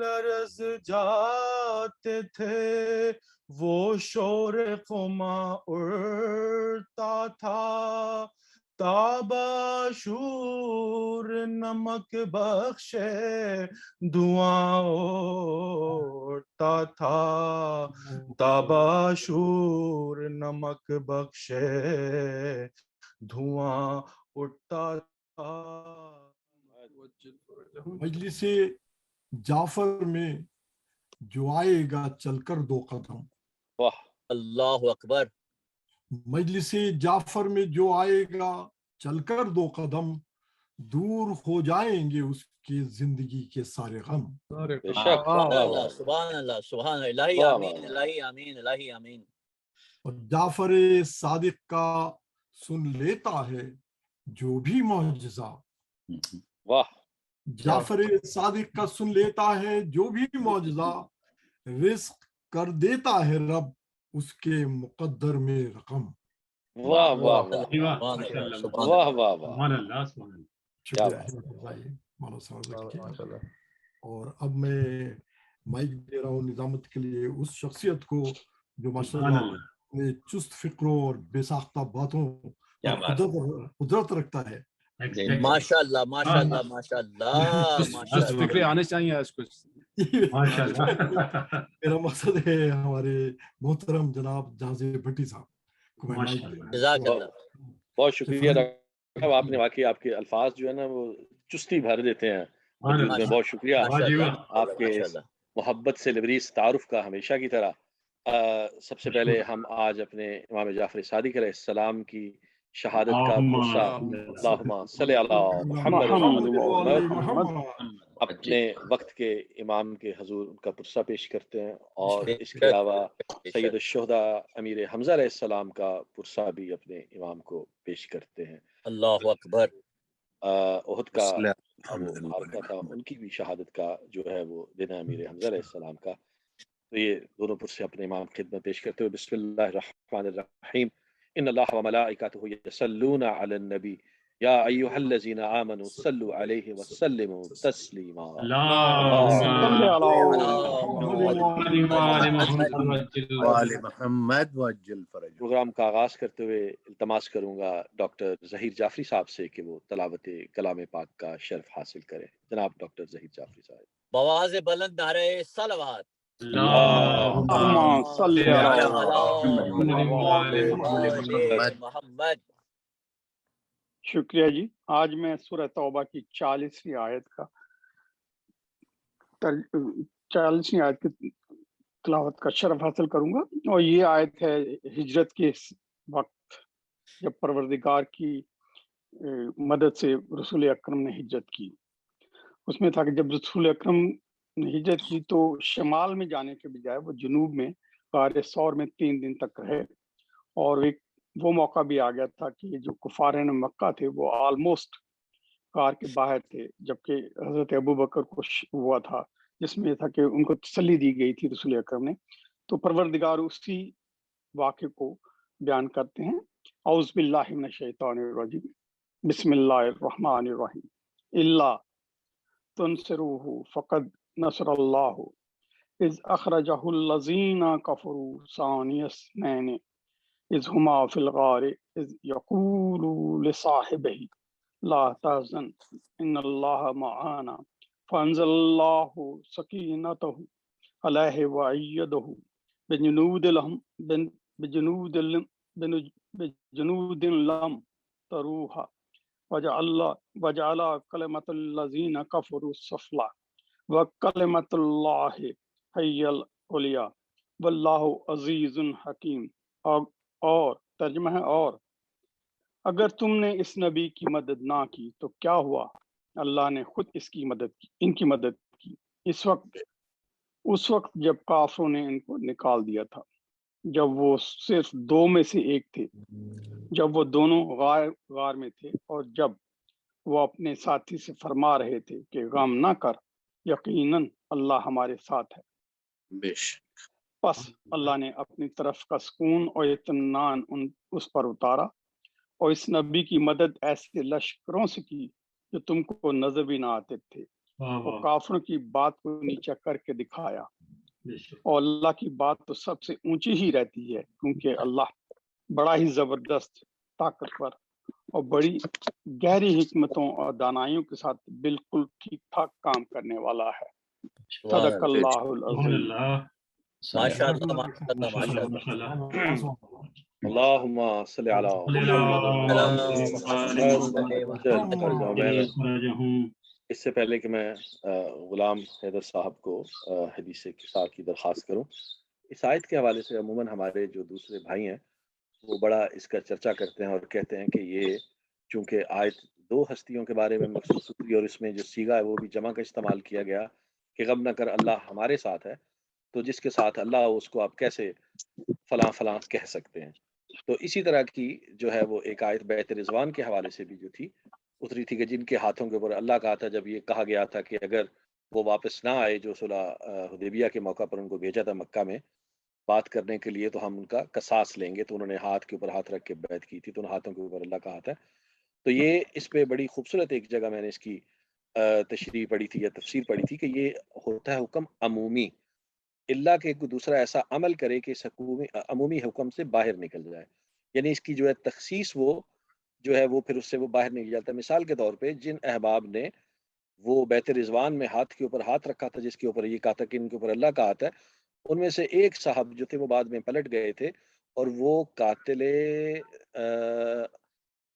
لرز جاتے تھے، وہ شور قما اڑتا تھا، تابا شور نمک بخشے دعا اڑتا تھا، تابا شور نمک بخشے دھواں اٹھتا تھا۔ مجلس جعفر میں جو آئے گا چل کر 2 قدم، واہ اللہ اکبر، مجلس جعفر میں جو آئے گا چل کر 2 قدم، دور ہو جائیں گے اس کی زندگی کے سارے غم۔ بے شک، سبحان اللہ سبحان اللہ سبحان اللہ، الہی واہ آمین واہ۔ الہی آمین الہی آمین۔ اور جعفر صادق کا سن لیتا ہے جو بھی معجزہ، واہ جعفر صادق کا سن لیتا ہے جو بھی معجزہ، رزق کر دیتا ہے رب اس کے مقدر میں رقم۔ واہ واہ واہ سبحان اللہ سبحان واہ اللہ۔ واہ واہ، سبحان اللہ سبحان اللہ۔ شکریہ بھائی مولانا صاحب کے۔ اور اب میں مائک دے رہا ہوں نظامت کے لیے اس شخصیت کو جو ماشاءاللہ اپنے چست فکروں اور بے ساختہ باتوں پر قدرت رکھتا ہے۔ ماشاء اللہ ماشاء اللہ ماشاء اللہ ماشاء بس فکرے اللہ۔ آنے چاہیے آج کچھ۔ ماشاء اللہ میرا مقصد ہے ہمارے محترم جناب جہاز بھٹی صاحب کو میں مائک دے رہا ہوں۔ جزاک اللہ۔ بہت شکریہ ڈاکٹر صاحب، آپ نے واقعی آپ کے الفاظ جو ہے نا وہ چستی بھر دیتے ہیں وجود میں۔ بہت شکریہ آپ کے محبت سے لبریز تعارف کا ہمیشہ کی طرح۔ سب سے پہلے ہم آج اپنے امام جعفر صادق علیہ السلام کی شہادت کا پرسہ اللہم صلی علی محمد اپنے وقت کے امام کے حضور ان کا پرسہ پیش کرتے ہیں، اور اس کے علاوہ سید الشہداء امیر حمزہ علیہ السلام کا پرسہ بھی اپنے امام کو پیش کرتے ہیں۔ اللہ اکبر۔ احد کا معرکہ تھا، ان کی بھی شہادت کا جو ہے وہ دن ہے امیر حمزہ علیہ السلام کا۔ تو یہ دونوں پرسے اپنے امام کی خدمت پیش کرتے ہوئے بسم اللہ الرحمن الرحیم، ان اللہ وملائکتہ یصلون علی النبی یا ایھا الذین آمنوا صلوا علیہ وسلموا تسلیما۔ پروگرام کا آغاز کرتے ہوئے التماس کروں گا ڈاکٹر ظہیر جعفری صاحب سے کہ وہ تلاوت کلام پاک کا شرف حاصل کریں۔ جناب ڈاکٹر ظہیر جعفری صاحب۔ بواز بلند نعرہ صلوات۔ اللہم صلی علی محمد۔ شکریہ جی۔ آج میں سورہ توبہ کی 40ویں آیت کی تلاوت کا شرف حاصل کروں گا، اور یہ آیت ہے ہجرت کے وقت جب پروردگار کی مدد سے رسول اکرم نے ہجرت کی۔ اس میں تھا کہ جب رسول اکرم نے ہجرت کی تو شمال میں جانے کے بجائے وہ جنوب میں غار ثور میں 3 دن تک رہے، اور ایک وہ موقع بھی آ گیا تھا کہ جو کفارین مکہ تھے وہ آلموسٹ غار کے باہر تھے، جبکہ حضرت ابوبکر کو ہوا تھا، جس میں تھا کہ ان کو تسلی دی گئی تھی رسول اکرم نے۔ تو پروردگار اسی واقعے کو بیان کرتے ہیں۔ اعوذ باللہ من الشیطان الرجیم، بسم اللہ الرحمن الرحیم، الا تنصروہ فقد نصر اللہ اذ اخرجہ الذین کفروا ثانی اثنین اذ ہما فی الغار اذ یقول لصاحبہ لا تحزن ان اللہ معانا فانزل اللہ سکینتہ علیہ وأیدہ بجنود لم تروہا وجعل کلمۃ الذین کفروا السفلی وکلمۃ اللہ ہی العلیٰ واللہ عزیز حکیم۔ اور ترجمہ ہے، اور اگر تم نے اس نبی کی مدد نہ کی تو کیا ہوا، اللہ نے خود ان کی مدد کی اس وقت جب کافروں نے ان کو نکال دیا تھا، جب وہ صرف 2 میں سے ایک تھے، جب وہ دونوں غار میں تھے، اور جب وہ اپنے ساتھی سے فرما رہے تھے کہ غم نہ کر، یقیناً اللہ ہمارے ساتھ ہے۔ پس اللہ نے اپنی طرف کا سکون اور اطمینان اس پر اتارا، اور اس نبی کی مدد ایسے لشکروں سے کی جو تم کو نظر بھی نہ آتے تھے، اور کافروں کی بات کو نیچا کر کے دکھایا، اور اللہ کی بات تو سب سے اونچی ہی رہتی ہے، کیونکہ اللہ بڑا ہی زبردست، طاقتور اور بڑی گہری حکمتوں اور دانائیوں کے ساتھ بالکل ٹھیک ٹھاک کام کرنے والا ہے۔ صدق اللہ العظیم۔ ماشاء اللہ ماشاء اللہ ماشاء اللہ۔ اللہم صلی علی محمد۔ اس سے پہلے کہ میں غلام حیدر صاحب کو حدیث کسا کی درخواست کروں، اس آیت کے حوالے سے عموماً ہمارے جو دوسرے بھائی ہیں وہ بڑا اس کا چرچا کرتے ہیں اور کہتے ہیں کہ یہ چونکہ آیت دو ہستیوں کے بارے میں مخصوص ہوئی اور اس میں جو سیگا ہے وہ بھی جمع کا استعمال کیا گیا کہ غم نہ کر اللہ ہمارے ساتھ ہے، تو جس کے ساتھ اللہ ہو اس کو آپ کیسے فلاں فلاں کہہ سکتے ہیں۔ تو اسی طرح کی جو ہے وہ ایک آیت بیت رضوان کے حوالے سے بھی جو تھی اتری تھی کہ جن کے ہاتھوں کے اوپر اللہ کہا تھا، جب یہ کہا گیا تھا کہ اگر وہ واپس نہ آئے جو صلح حدیبیہ کے موقع پر ان کو بھیجا تھا مکہ میں بات کرنے کے لیے، تو ہم ان کا قصاص لیں گے، تو انہوں نے ہاتھ کے اوپر ہاتھ رکھ کے بیعت کی تھی، تو ان ہاتھوں کے اوپر اللہ کا ہاتھ ہے۔ تو یہ اس پہ بڑی خوبصورت ایک جگہ میں نے اس کی تشریح پڑھی تھی یا تفسیر پڑھی تھی کہ یہ ہوتا ہے حکم عمومی، اللہ کے کوئی دوسرا ایسا عمل کرے کہ اس عمومی حکم سے باہر نکل جائے، یعنی اس کی جو ہے تخصیص وہ جو ہے وہ پھر اس سے وہ باہر نکل جاتا ہے۔ مثال کے طور پہ جن احباب نے وہ بیت رضوان میں ہاتھ کے اوپر ہاتھ رکھا تھا، جس کے اوپر یہ کہا تھا کہ ان کے اوپر اللہ کا ہاتھ ہے، ان میں سے ایک صاحب جو تھے وہ بعد میں پلٹ گئے تھے، اور وہ قاتل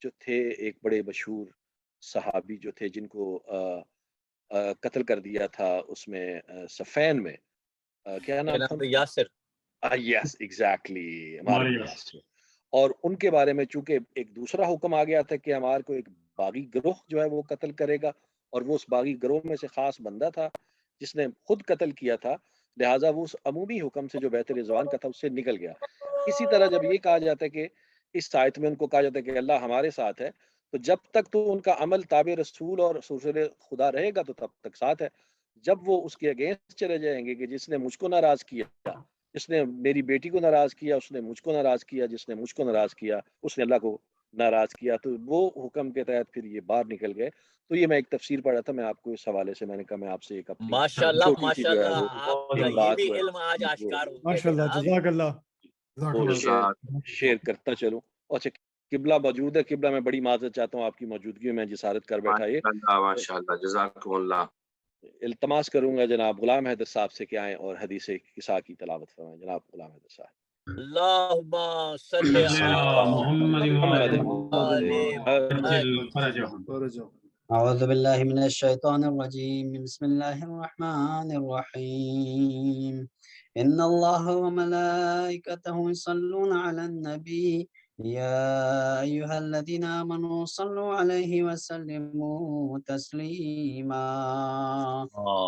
جو تھے ایک بڑے مشہور صحابی جو تھے جن کو قتل کر دیا تھا اس میں صفین میں، کیا نام تھا؟ یاسر۔ یس ایگزیکٹلی، ہمارے یاسر۔ اور ان کے بارے میں چونکہ ایک دوسرا حکم آ گیا تھا کہ ہمارے کو ایک باغی گروہ جو ہے وہ قتل کرے گا، اور وہ اس باغی گروہ میں سے خاص بندہ تھا جس نے خود قتل کیا تھا، لہٰذا وہ اس عمومی حکم سے جو بیت رضوان کا تھا اس سے نکل گیا۔ اسی طرح جب یہ کہا جاتا ہے کہ اس آیت میں ان کو کہا جاتا ہے کہ اللہ ہمارے ساتھ ہے، تو جب تک تو ان کا عمل تابع رسول اور رسول خدا رہے گا تو تب تک ساتھ ہے۔ جب وہ اس کے اگینسٹ چلے جائیں گے کہ جس نے مجھ کو ناراض کیا، جس نے میری بیٹی کو ناراض کیا، اس نے مجھ کو ناراض کیا، جس نے مجھ کو ناراض کیا اس نے اللہ کو ناراض کیا، تو وہ حکم کے تحت پھر یہ باہر نکل گئے۔ تو یہ میں ایک تفسیر پڑھا تھا، میں آپ کو اس حوالے سے میں نے کہا میں آپ سے ایک اپنی ماشاءاللہ چھوٹی سی جو ہے وہ آپ کا ایک یہ بات بھی علم آج آشکار ہو گیا ماشاء اللہ، جناب۔ جزاک اللہ۔ وہ شیئر کرتا چلوں۔ اچھا قبلہ موجود ہے، قبلہ میں بڑی معذرت چاہتا ہوں آپ کی موجودگی میں جسارت کر بیٹھا۔ یہ ماشاءاللہ جزاکم اللہ۔ التماس کروں گا جناب غلام حیدر صاحب سے کہ آئیں اور حدیث کسا کی تلاوت فرمائیں۔ جناب غلام حیدر صاحب۔ اللہم صلی علی محمد۔ اعوذ باللہ من الشیطان الرجیم، بسم اللہ الرحمن الرحیم۔ ان اللہ وملائکتہ یصلون علی النبی یا ایہا الذین آمنوا صلوا علیہ وسلموا تسلیما۔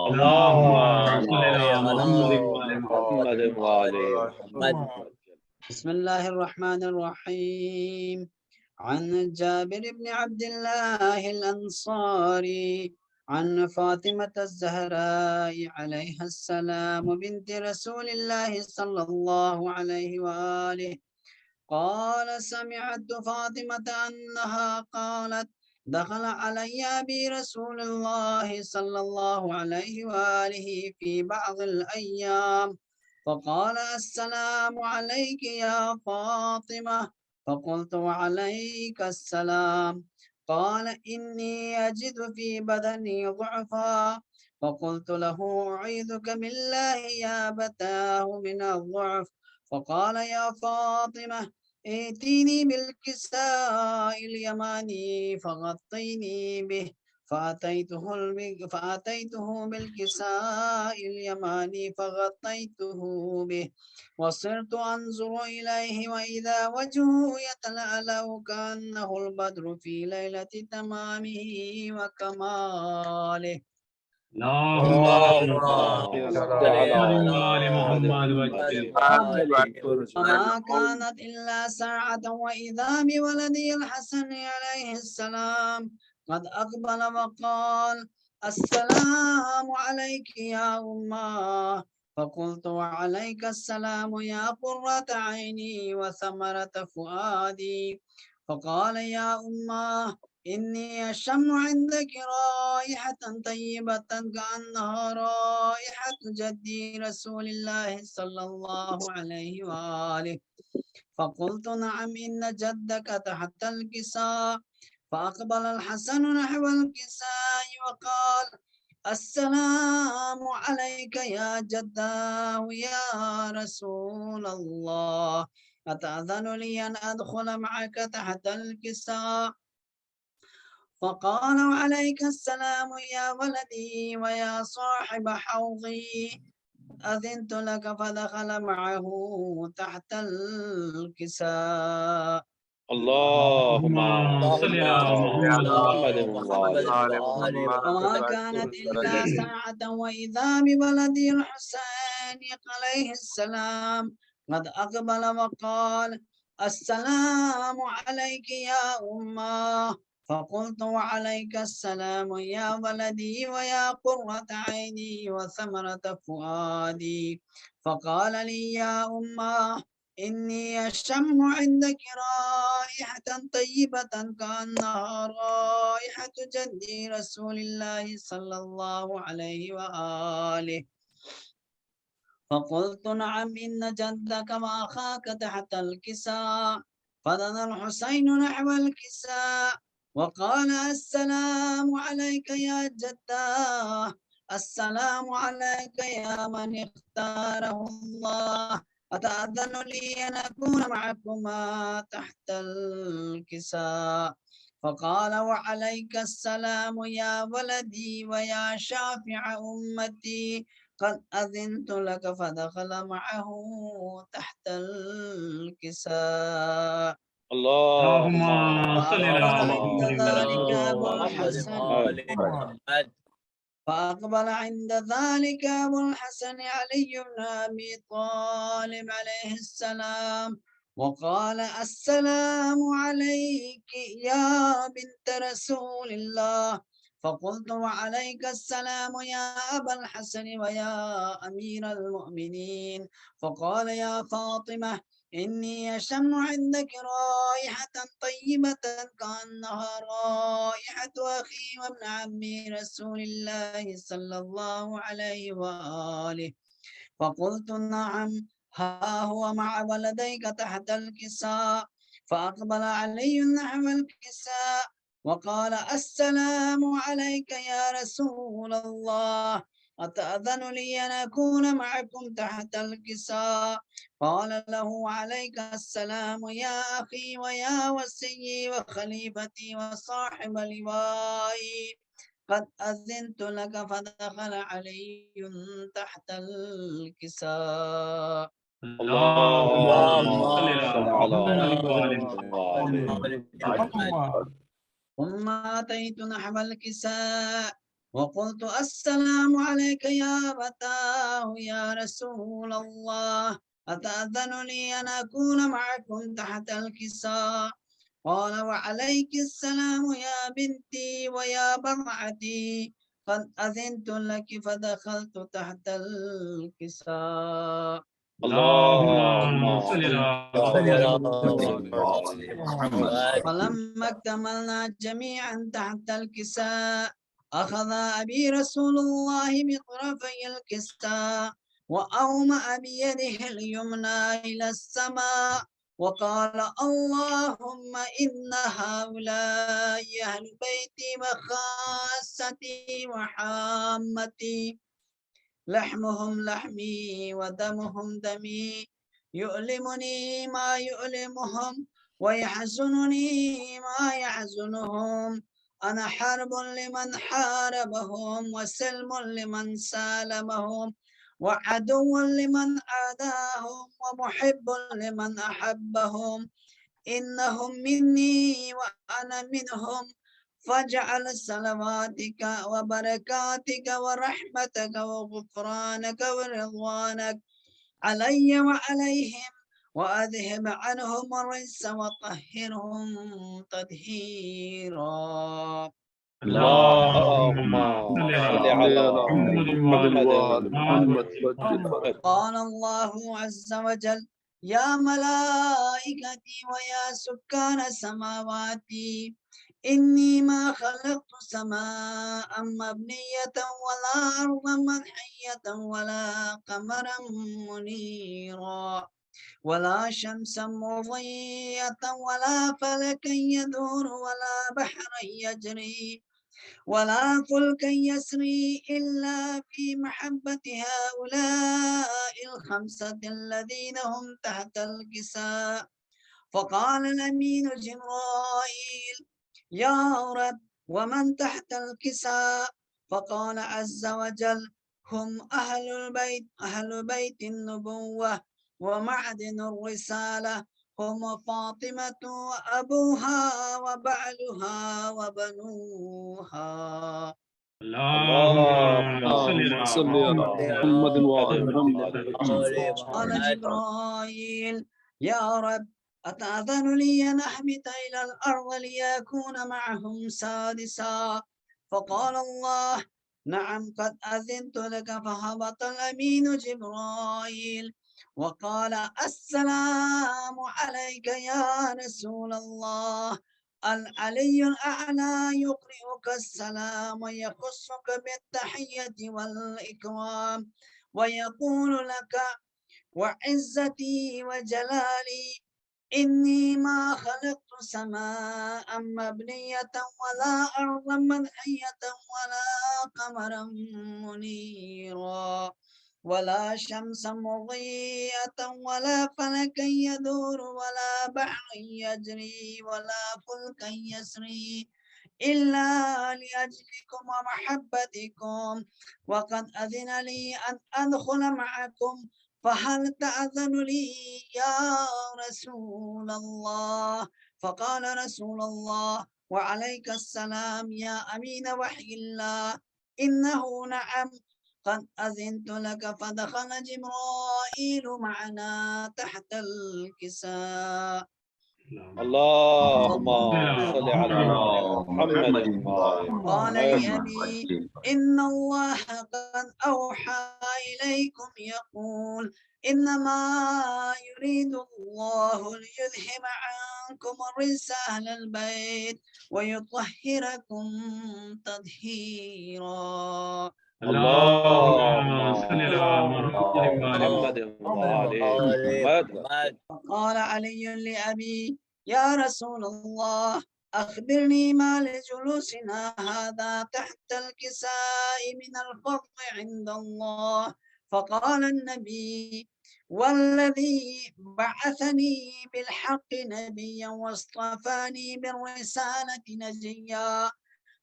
اللہم صلی علی محمد وعلی محمد۔ بسم اللہ الرحمن الرحیم۔ عن جابر بن عبد الله الأنصاري عن فاطمة الزهراء عليها السلام بنت رسول الله صلى الله عليه وآله قال سمعت فاطمة أنها قالت دخل علي أبي رسول الله صلى الله عليه وآله في بعض الأيام فقال السلام عليك يا فاطمة، فقلت وعليك السلام، قال إني أجد في بدني ضعفا، فقلت له أعيذك بالله يا أبتاه من الضعف، فقال يا فاطمة ائتيني بالكساء اليماني فغطيني به، فأتيته بالكساء اليماني فغطيته به، وصرت أنظر إليه وإذا وجهه يتلألأ كأنه البدر في ليلة تمامه وكماله۔ وما كانت إلا ساعة وإذا بولدي الحسن عليه السلام قد أقبل وقال السلام عليك يا أمه، فقلت وعليك السلام يا قرة عيني وثمرة فؤادي، فقال يا أمه إني أشم عندك رائحة طيبة كأنها رائحة جدي رسول الله صلى الله عليه وآله. فقلت نعم إن جدك تحت الكساء. فأقبل الحسن نحو الكساء وقال السلام عليك يا جداه يا رسول الله، أتأذن لي أن أدخل معك تحت الكساء؟ فقال وعليك السلام يا ولدي ويا صاحب حوضي. أذنت لك فدخل معه تحت الكساء. اللهم صل على محمد وما كانت إلا ساعة وإذا بولدي الحسين عليه السلام قد أقبل وقال السلام عليك يا أمه. فقلت وعليك السلام يا ولدي ويا قرة عيني وثمرة فؤادي. فقال لي يا أمه إني أشم عندك رائحة طيبة كأنها رائحة جدي رسول الله صلى الله عليه وآله. فقلت نعم إن جدك وأخاك تحت الكساء. فدنا الحسين نحو الكساء وقال السلام عليك يا جداه، السلام عليك يا من اختاره الله، أتأذن لي أن أكون معكما تحت الكساء؟ فقال وعليك السلام يا ولدي ويا شافع أمتي، قد أذنت لك. فدخل معه تحت الكساء. اللهم صل على عند ذلك أبو محمد الحسن فأقبل عند ذلك أبو الحسن علي بن أبي طالب عليه السلام وقال السلام عليك يا بنت رسول الله. فقلت وعليك السلام يا أبا الحسن ويا أمير المؤمنين. فقال يا فاطمة إني أشم عندك رائحة طيبة كأنها رائحة أخي وابن عمي رسول الله صلى الله عليه وآله. فقلت نعم ها هو مع ولديك تحت الكساء. فأقبل علي نحو الكساء وقال السلام عليك يا رسول الله، أتأذن لي أن أكون معكم تحت الكساء؟ قال له عليك السلام يا أخي ويا وسيي وخليفتي وصاحب لوائي، قد أذنت لك. فدخل علي تحت الكساء. اللهم صل على محمد. ثم أتيت نحو الكساء وقلت السلام عليك يا أبتاه يا رسول الله، أتأذن لي أن أكون معكم تحت الكساء؟ قال وعليك السلام يا بنتي ويا بضعتي، قد أذنت لك. فدخلت تحت الكساء. اللهم صل على محمد. فلما اكتملنا جميعا تحت الكساء أخذ أبي رسول الله بطرفي الكساء وأومأ بيده اليمنى إلى السماء وقال اللهم إن هؤلاء أهل بيتي وخاصتي وحامتي، لحمهم لحمي ودمهم دمي، يؤلمني ما يؤلمهم ويحزنني ما يحزنهم. أنا حرب لمن حاربهم وسلم لمن سالمهم وعدو لمن عاداهم ومحب لمن أحبهم. إنهم مني وأنا منهم، فاجعل صلواتك وبركاتك ورحمتك وغفرانك ورضوانك علي وعليهم، وأذهب عنهم الرجس وطهرهم تطهيرا. اللهم صل على محمد. قال الله عز وجل يا ملائكتي ويا سكان سماواتي إني ما خلقت سماء مبنية ولا أرضا منحية ولا قمرا منيرا ولا شمسا مضيئة ولا فلكا يدور ولا بحرا يجري ولا فلكا يسري إلا في محبة هؤلاء الخمسة الذين هم تحت الكساء. فقال الأمين جبرائيل: يا رب ومن تحت الكساء؟ فقال عز وجل: هم أهل بيت النبوة ومعدن الرسالة، هم فاطمة وأبوها وبعلها وبنوها. اللهم صل على محمد وعلى قال جبرائيل: يا رب أتأذن لي أن أهبط إلى الأرض ليكون معهم سادسا؟ فقال الله: نعم قد أذنت لك. فهبط الأمين جبرائيل وقال: السلام عليك يا رسول الله. العلي الأعلى يقرئك السلام ويخصك بالتحية والإكرام ويقول لك: وعزتي وجلالي إني ما خلقت سماء مبنية ولا أرضا منحية ولا قمرا منيرا ولا شمسا مضيئة ولا فلكا يدور ولا بحرا يجري ولا فلكا يسري إلا لأجلكم ومحبتكم، وقد أذن لي أن أدخل معكم، فهل تأذن لي يا رسول الله؟ فقال رسول الله: وعليك السلام يا أمين وحي الله، إنه نعم قد أذنت لك. فدخل جبرائيل معنا تحت الكساء. اللهم صل على محمد. قال لأبي: إن الله قد أوحى إليكم يقول: إنما يريد الله ليذهب عنكم الرجس أهل البيت ويطهركم تطهيرا. اللهم صل على محمد وعلى محمد. قال علي لأبي: يا رسول الله أخبرني ما لجلوسنا هذا تحت الكساء من الفضل عند الله. فقال النبي: والذي بعثني بالحق نبيا واصطفاني بالرسالة نجيا،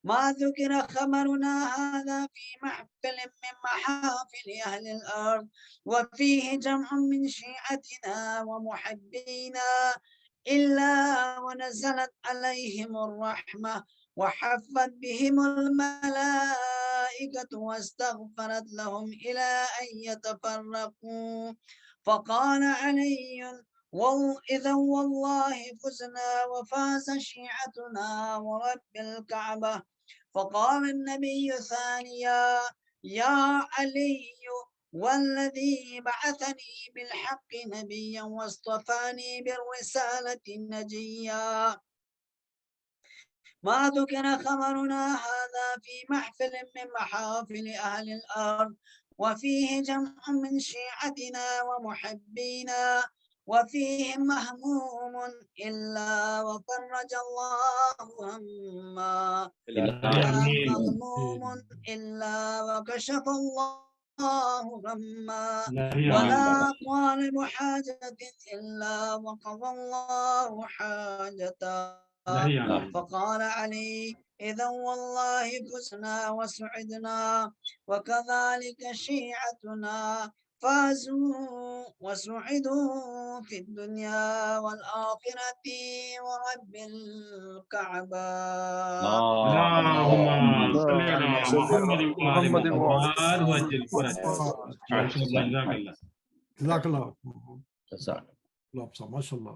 ما ذكر خبرنا هذا في محفل من محافل أهل الأرض وفيه جمع من شيعتنا ومحبينا إلا ونزلت عليهم الرحمة وحفت بهم الملائكة واستغفرت لهم إلى أن يتفرقوا. فقال علي: إذا والله فزنا وفاز شيعتنا ورب الكعبة. فقال النبي ثانيا: يا علي والذي بعثني بالحق نبيا واصطفاني بالرسالة نجيا، ما ذكر خبرنا هذا في محفل من محافل أهل الأرض وفيه جمع من شيعتنا ومحبينا وفيهم مهموم إلا وفرج الله هما ولا مغموم إلا وكشف الله غما ولا طالب حاجة إلا وقضى الله حاجته. فقال علي: إذا والله فزنا وسعدنا وكذلك شيعتنا فازوا وسعدوا في الدنيا والآخرة ورب الكعبة. اللهم صل على محمد وعلى وجل فرج. جزاك الله ما شاء الله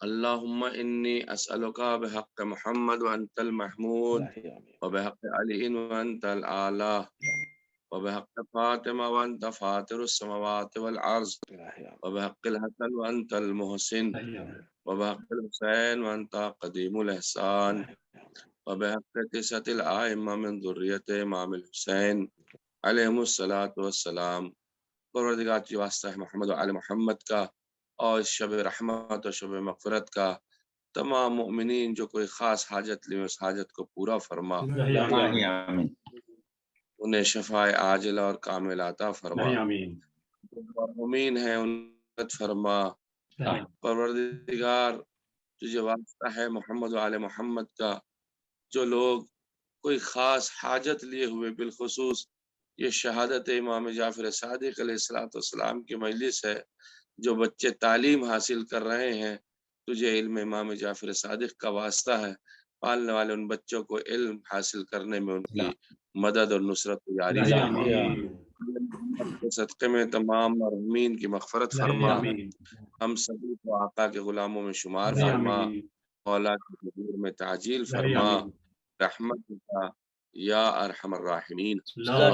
اللهم إني أسألك بحق محمد وأنت المحمود وبحق علي وأنت الأعلى وبحق فاطمة وأنت فاطر السماوات والأرض وبحق الحسن وأنت المحسن وبحق الحسين وأنت قديم الإحسان وبحق تسعة الأئمة من ذرية إمام الحسين علیہم الصلاۃ والسلام، پروردگار کی واسطہ ہے محمد و آل محمد کا اور اس شب رحمت اور شب مغفرت کا تمام مؤمنین جو کوئی خاص حاجت لیں اس حاجت کو پورا فرما، انہیں شفاء عاجلہ اور کاملہ عطا فرما، مرحومین ہیں ان فرما۔ پروردگار تجھے واسطہ ہے محمد و آل محمد کا، جو لوگ کوئی خاص حاجت لیے ہوئے بالخصوص یہ شہادت امام جعفر صادق علیہ السلام کی مجلس ہے، جو بچے تعلیم حاصل کر رہے ہیں، تجھے علم امام جعفر صادق کا واسطہ ہے، پالنے والے ان بچوں کو علم حاصل کرنے میں ان کی مدد اور نصرت جاری فرما۔ صدقے میں تمام مرحومین کی مغفرت فرما، ہم سبھی کو آقا کے غلاموں میں شمار فرما، مولا کی حضور میں تعجیل فرما، رحمت کا یا ارحم الراحمین۔ جزاک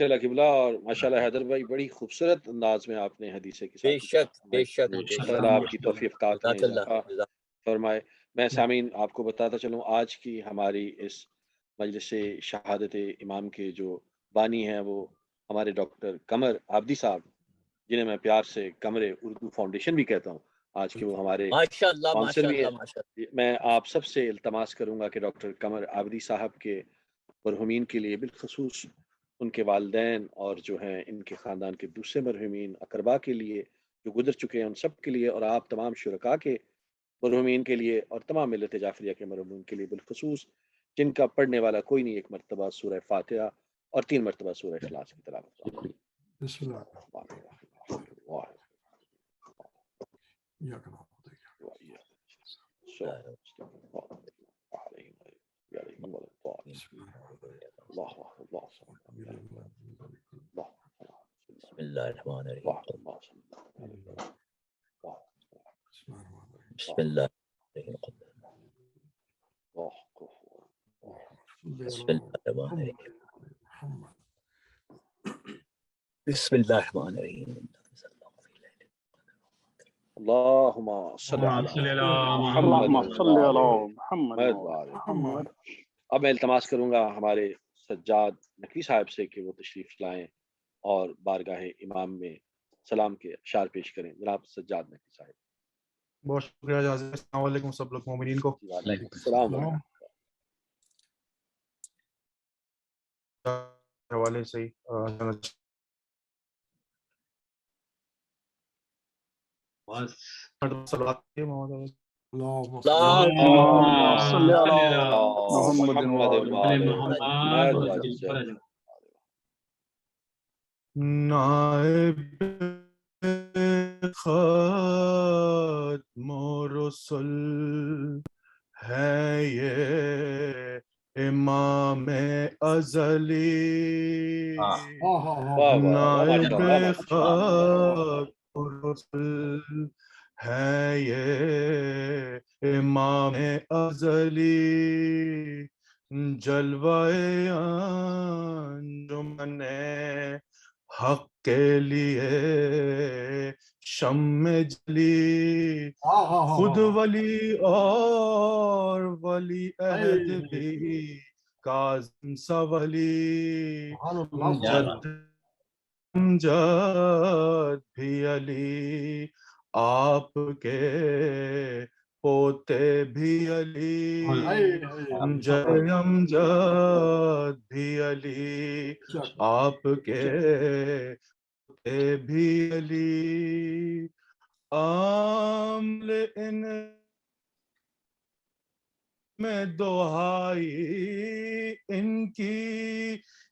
اللہ قبلہ۔ اور ماشاءاللہ حیدر بھائی بڑی خوبصورت انداز میں آپ نے حدیث کے ساتھ بے شک آپ کی توفیقات میں اضافہ فرمائے۔ میں سامعین آپ کو بتاتا چلوں، آج کی ہماری اس مجلس شہادت امام کے جو بانی ہیں وہ ہمارے ڈاکٹر قمر عابدی صاحب، جنہیں میں پیار سے قمر اردو فاؤنڈیشن بھی کہتا ہوں، آج کے وہ ہمارے اسپانسر بھی ہیں۔ میں آپ سب سے التماس کروں گا کہ ڈاکٹر قمر عابدی صاحب کے مرحومین کے لیے، بالخصوص ان کے والدین اور جو ہیں ان کے خاندان کے دوسرے مرحومین اقربا کے لیے جو گزر چکے ہیں، ان سب کے لیے، اور آپ تمام شرکاء کے مرحومین کے لیے، اور تمام ملت جعفریہ کے مرحومین کے لیے بالخصوص، جن کا پڑھنے والا کوئی نہیں، ایک مرتبہ سورہ فاتحہ اور 3 مرتبہ سورہ اخلاص کی تلاوت۔ بسم اللہ بسم اللہ الرحمن الرحیم، بسم اللہ بسم اللہ الرحمن الرحیم۔ اللہم صلی علی محمد۔ اب میں التماس کروں گا ہمارے سجاد نقوی صاحب سے کہ وہ تشریف لائیں اور بارگاہ امام میں سلام کے اشعار پیش کریں۔ جناب سجاد نقوی صاحب۔ بہت شکریہ جازر، السلام علیکم سب لوگ مومنین کو۔ وعلیکم السلام حوالے سے نائب ختم رسل ہے یہ امام ازلی، نائب ختم رسل ہے یہ امام ازلی، جلوہ انجمن حق کے لیے شمع جلی، خود ولی اور ولی عہد بھی کاظم سا ولی، جد امجد بھی علی آپ کے پوتے بھی علی، جد امجد بھی علی آپ کے پوتے بھی علی، عامل ان میں دہائی ان کی،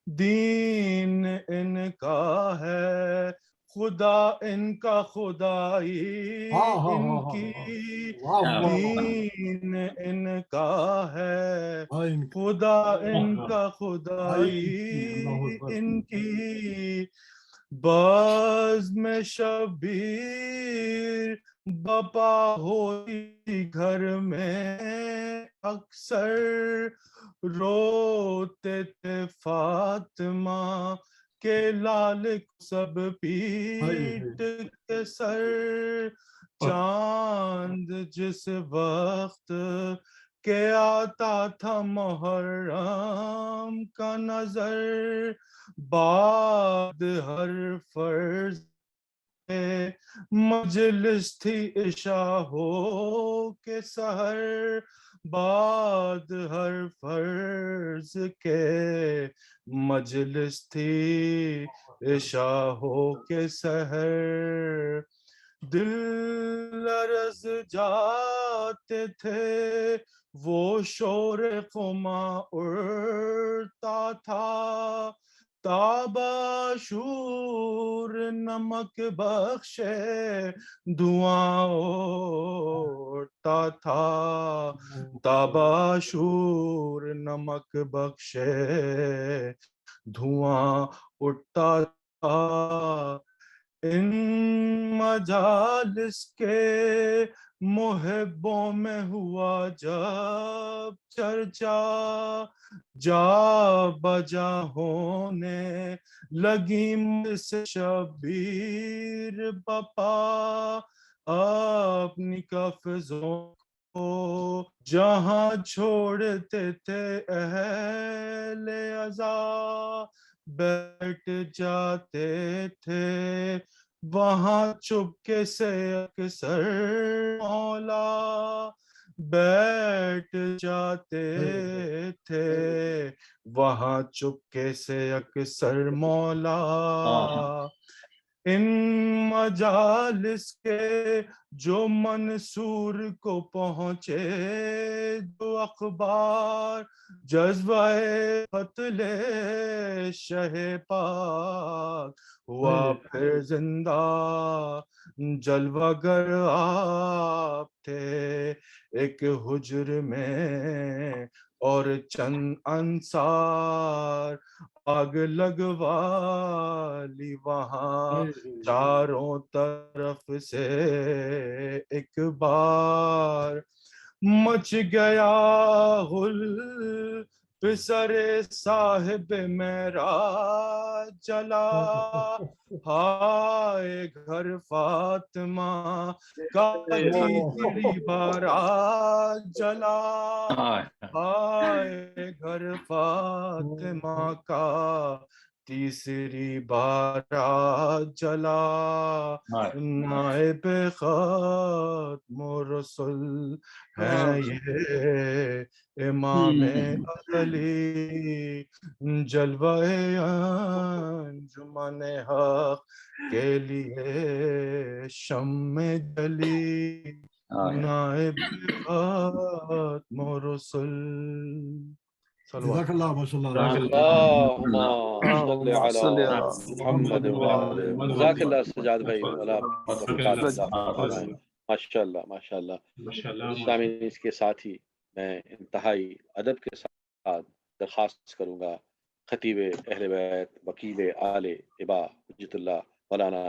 دین ان کا ہے خدا ان کا خدائی ان کی، دین ان کا ہے خدا ان کا خدائی ان کی، بزم شبیر بپا ہوئی گھر میں اکثر روتے تھے فاطمہ کے لال سب پیٹ کے سر چاند جس وقت کہ آتا تھا محرم کا نظر بعد ہر فرض مجلس تھی عشاء ہو کے سحر بعد ہر فرض کے مجلس تھی عشاء ہو کے سحر دل لرز جاتے تھے وہ شور خما اڑتا تھا تاباشور نمک بخشے دعاں اڑتا تھا تاباشور نمک بخشے دھواں اٹھتا تھا ان مجالس کے محبوں میں ہوا جب چرچا جا بجا ہونے لگی مس شبیر بپا اپنی قفزوں کو جہاں چھوڑتے تھے اہل عزا بیٹھ جاتے تھے وہاں چپکے سے اکثر مولا بیٹھ جاتے تھے وہاں چپکے سے اکثر مولا ان مجالس کے جو منصور کو پہنچے جو اخبار جذبہ قتل شہ پاک ہوا پھر زندہ جلوہ گر آپ تھے ایک حجر میں اور چند انصار آگ لگوالی وہاں چاروں طرف سے ایک بار مچ گیا غل پسر صاحب معراج جلا ہائے گھر فاطمہ کا تیسری بارات جلا ہائے گھر فاطمہ کا تیسری بارات جلا نائب ختم رسل ہیں یہ امام علی جلوہ انجمن حق کے لیے شمع جلی نائب ختم رسل جزاک اللہ ماشاء اللہ اللہم صلی علی محمد جزاک اللہ سجاد بھائی ماشاءاللہ ماشاءاللہ اسلامی اس کے ساتھ ہی میں انتہائی ادب کے ساتھ درخواست کروں گا خطیب اہل بیت وکیل آل ابا حجت اللہ مولانا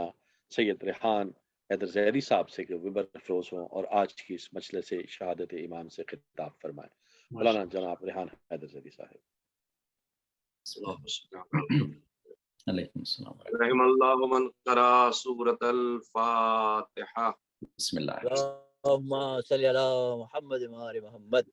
سید ریحان حیدر زیدی صاحب سے کہ وبر افروز ہوں اور آج کی اس مجلس شہادت ایمان سے خطاب فرمائیں. مولانا جناب ریحان حیدر زیدی صاحب. علیکم السلام. رحم اللہ من قرأ سورۃ الفاتحہ. بسم اللہ. اللہم صلی علی محمد و آل محمد.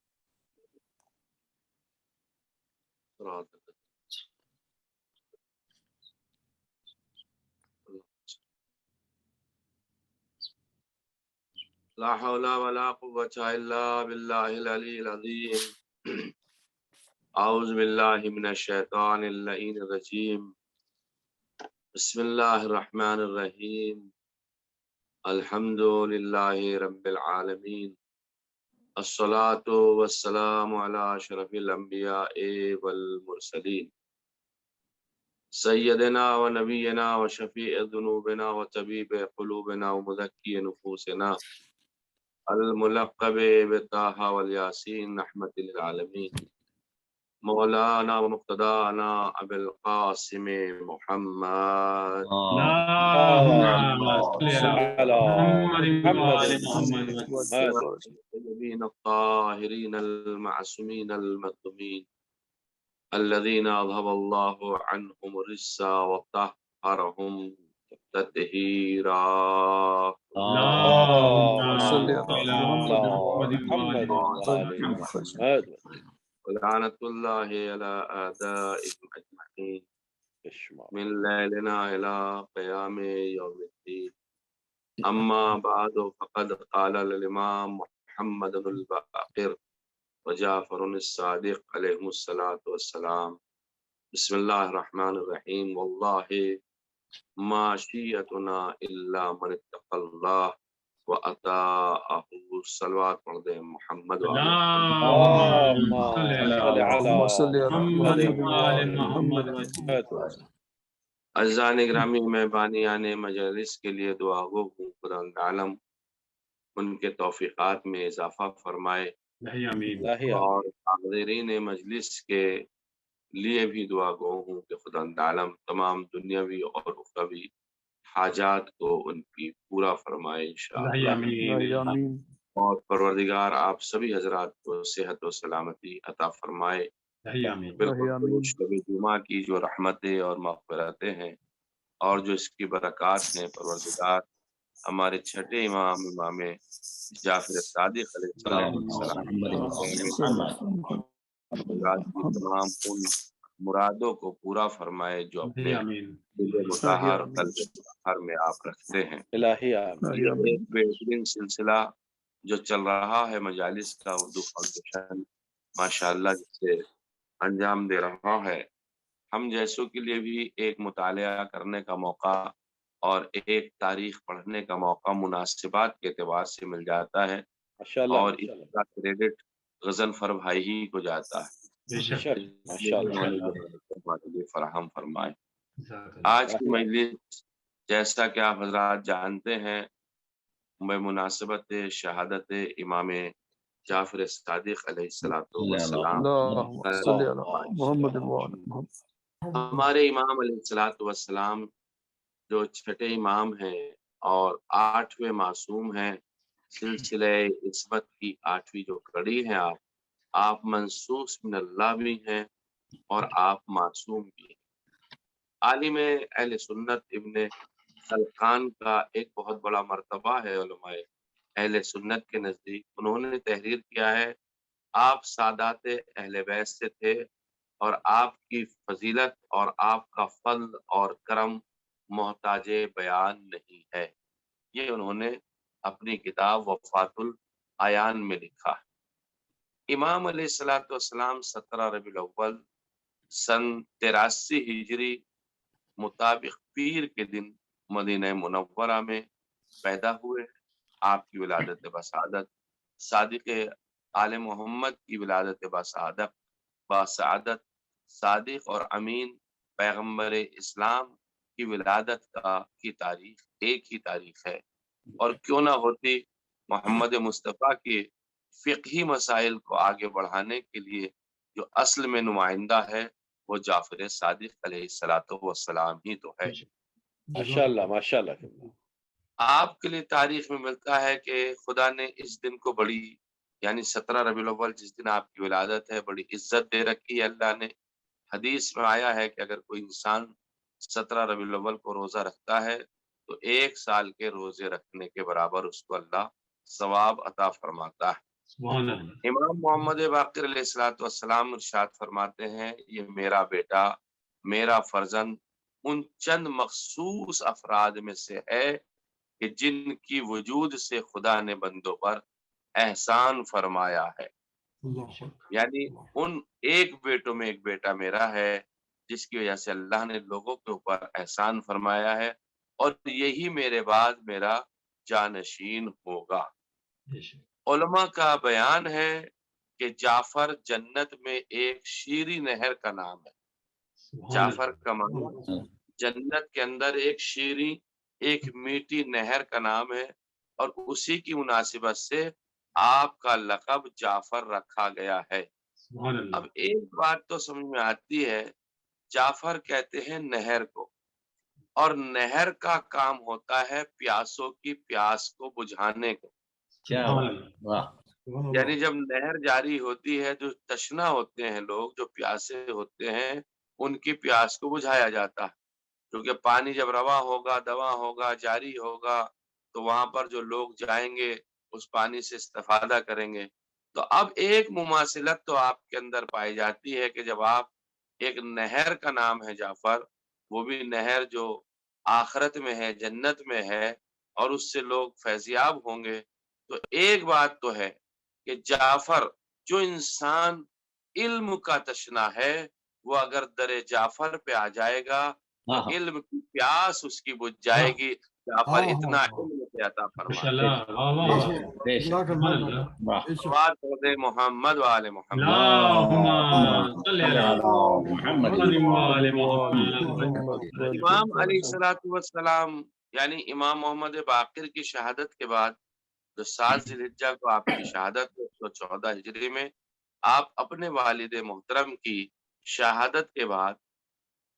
لا حول ولا قوة الا باللہ العلی العظیم. اعوذ باللہ من الشیطان اللعین الرجیم. بسم اللہ الرحمن الرحیم. الحمد للہ رب العالمین. الصلاة والسلام علی اشرف الانبیاء والمرسلین سیدنا و نبینا و شفیع ذنوبنا و طبیب قلوبنا و مزکی نفوسنا الملقب بطٰہٰ والیاسین رحمت للعالمین مولانا مقتدانا ابو القاسم محمد الطيبين الطاهرين المعصومين المظلومين الذين أذهب الله عنهم الرجس وطهرهم تطهيرا. ولعنة الله على أعدائهم أجمعين من ليلنا إلى قيام يوم الدين. أما بعد فقد قال الإمام محمد الباقر وجعفر الصادق عليهم الصلاة والسلام: بسم الله الرحمن الرحيم، والله ما شيئتنا إلا من اتقى الله وأطاعه. صلوات پڑھ دیں محمد عزیزان گرامی، مہربانیان مجلس کے لیے دعا گو ہوں خدا عالم ان کے توفیقات میں اضافہ فرمائے، اور حاضرین مجلس کے لیے بھی دعا گو ہوں کہ خدا عالم تمام دنیاوی اور اخروی حاجات کو ان کی پورا فرمائے انشاءاللہ، اور پروردگار آپ سبھی حضرات کو صحت و سلامتی عطا فرمائے۔ بالکل شب جمعہ کی جو رحمتیں اور مغفرتیں ہیں اور جو اس کی برکات ہیں، پروردگار ہمارے چھٹے امام جعفر صادق علیہ السلام تمام ان مرادوں کو پورا فرمائے جو اپنے دل مطہر قلب مطہر میں آپ رکھتے ہیں۔ ایک بہترین سلسلہ جو چل رہا ہے مجالس کا، اردو فاؤنڈیشن ماشاءاللہ جسے انجام دے رہا ہے، ہم جیسوں کے لیے بھی ایک مطالعہ کرنے کا موقع اور ایک تاریخ پڑھنے کا موقع مناسبات کے اعتبار سے مل جاتا ہے، اور اس کا کریڈٹ غضنفر بھائی ہی کو جاتا ہے، فراہم فرمائے۔ آج کی مجلس جیسا کہ آپ حضرات جانتے ہیں بمناسبت شہادت امام جعفر صادق علیہ السلام، ہمارے امام علیہ السلام جو چھٹے امام ہیں اور 8ویں معصوم ہیں، سلسلہ عصمت کی 8ویں جو کڑی ہیں، آپ منصوص من اللہ بھی ہیں اور آپ معصوم بھی ہیں۔ عالم اہل سنت ابن خلقان کا ایک بہت بڑا مرتبہ ہے علماء اہل سنت کے نزدیک، انہوں نے تحریر کیا ہے آپ سادات اہل بیت سے تھے اور آپ کی فضیلت اور آپ کا فضل اور کرم محتاج بیان نہیں ہے، یہ انہوں نے اپنی کتاب وفات العیان میں لکھا ہے۔ امام علیہ السلام 17 ربیع الاول سن 83 ہجری مطابق پیر کے دن مدینہ منورہ میں پیدا ہوئے۔ آپ کی ولادت بسعادت صادق آل محمد کی ولادت بسعادت صادق اور امین پیغمبر اسلام کی ولادت کی تاریخ ایک ہی تاریخ ہے، اور کیوں نہ ہوتی محمد مصطفیٰ کے فقہی مسائل کو آگے بڑھانے کے لیے جو اصل میں نمائندہ ہے وہ جعفر صادق علیہ السلام ہی تو ہے۔ ماشاءاللہ ماشاءاللہ۔ آپ کے لیے تاریخ میں ملتا ہے کہ خدا نے اس دن کو بڑی، یعنی 17 ربیع الاول جس دن آپ کی ولادت ہے، بڑی عزت دے رکھی ہے اللہ نے۔ حدیث میں آیا ہے کہ اگر کوئی انسان 17 ربیع الاول کو روزہ رکھتا ہے تو 1 سال کے روزے رکھنے کے برابر اس کو اللہ ثواب عطا فرماتا ہے۔ امام محمد باقر علیہ السلام ارشاد فرماتے ہیں، یہ میرا بیٹا، میرا فرزند ان چند مخصوص افراد میں سے ہے کہ جن کی وجود سے خدا نے بندوں پر احسان فرمایا ہے، یعنی ان ایک بیٹوں میں ایک بیٹا میرا ہے جس کی وجہ سے اللہ نے لوگوں کے اوپر احسان فرمایا ہے، اور یہی میرے بعد میرا جانشین ہوگا۔ علماء کا بیان ہے کہ جعفر جنت میں ایک شیریں نہر کا نام ہے۔ جعفر کا معنی جنت کے اندر ایک شیریں، ایک میٹھی نہر کا نام ہے، اور اسی کی مناسبت سے آپ کا لقب جعفر رکھا گیا ہے۔ اب ایک بات تو سمجھ میں آتی ہے، جعفر کہتے ہیں نہر کو، اور نہر کا کام ہوتا ہے پیاسوں کی پیاس کو بجھانے کو. یعنی جب نہر جاری ہوتی ہے، جو تشنا ہوتے ہیں لوگ، جو پیاسے ہوتے ہیں، ان کی پیاس کو بجھایا جاتا ہے. کیونکہ پانی جب رواں ہوگا، دواں ہوگا، جاری ہوگا، تو وہاں پر جو لوگ جائیں گے اس پانی سے استفادہ کریں گے. تو اب ایک مماثلت تو آپ کے اندر پائی جاتی ہے کہ جب آپ ایک نہر کا نام ہے جعفر، وہ بھی نہر جو آخرت میں ہے، جنت میں ہے، اور اس سے لوگ فیضیاب ہوں گے. تو ایک بات تو ہے کہ جعفر، جو انسان علم کا تشنا ہے، وہ اگر در جعفر پہ آ جائے گا تو علم کی پیاس اس کی بجھ جائے گی. جعفر اتنا علم عطا فرمائے. محمد وآل محمد. امام علیہ الصلوۃ والسلام یعنی امام محمد باقر کی شہادت کے بعد جو 7 ذی الحجہ کو آپ کی شہادت 114 ہجری میں، آپ اپنے والد محترم کی شہادت کے بعد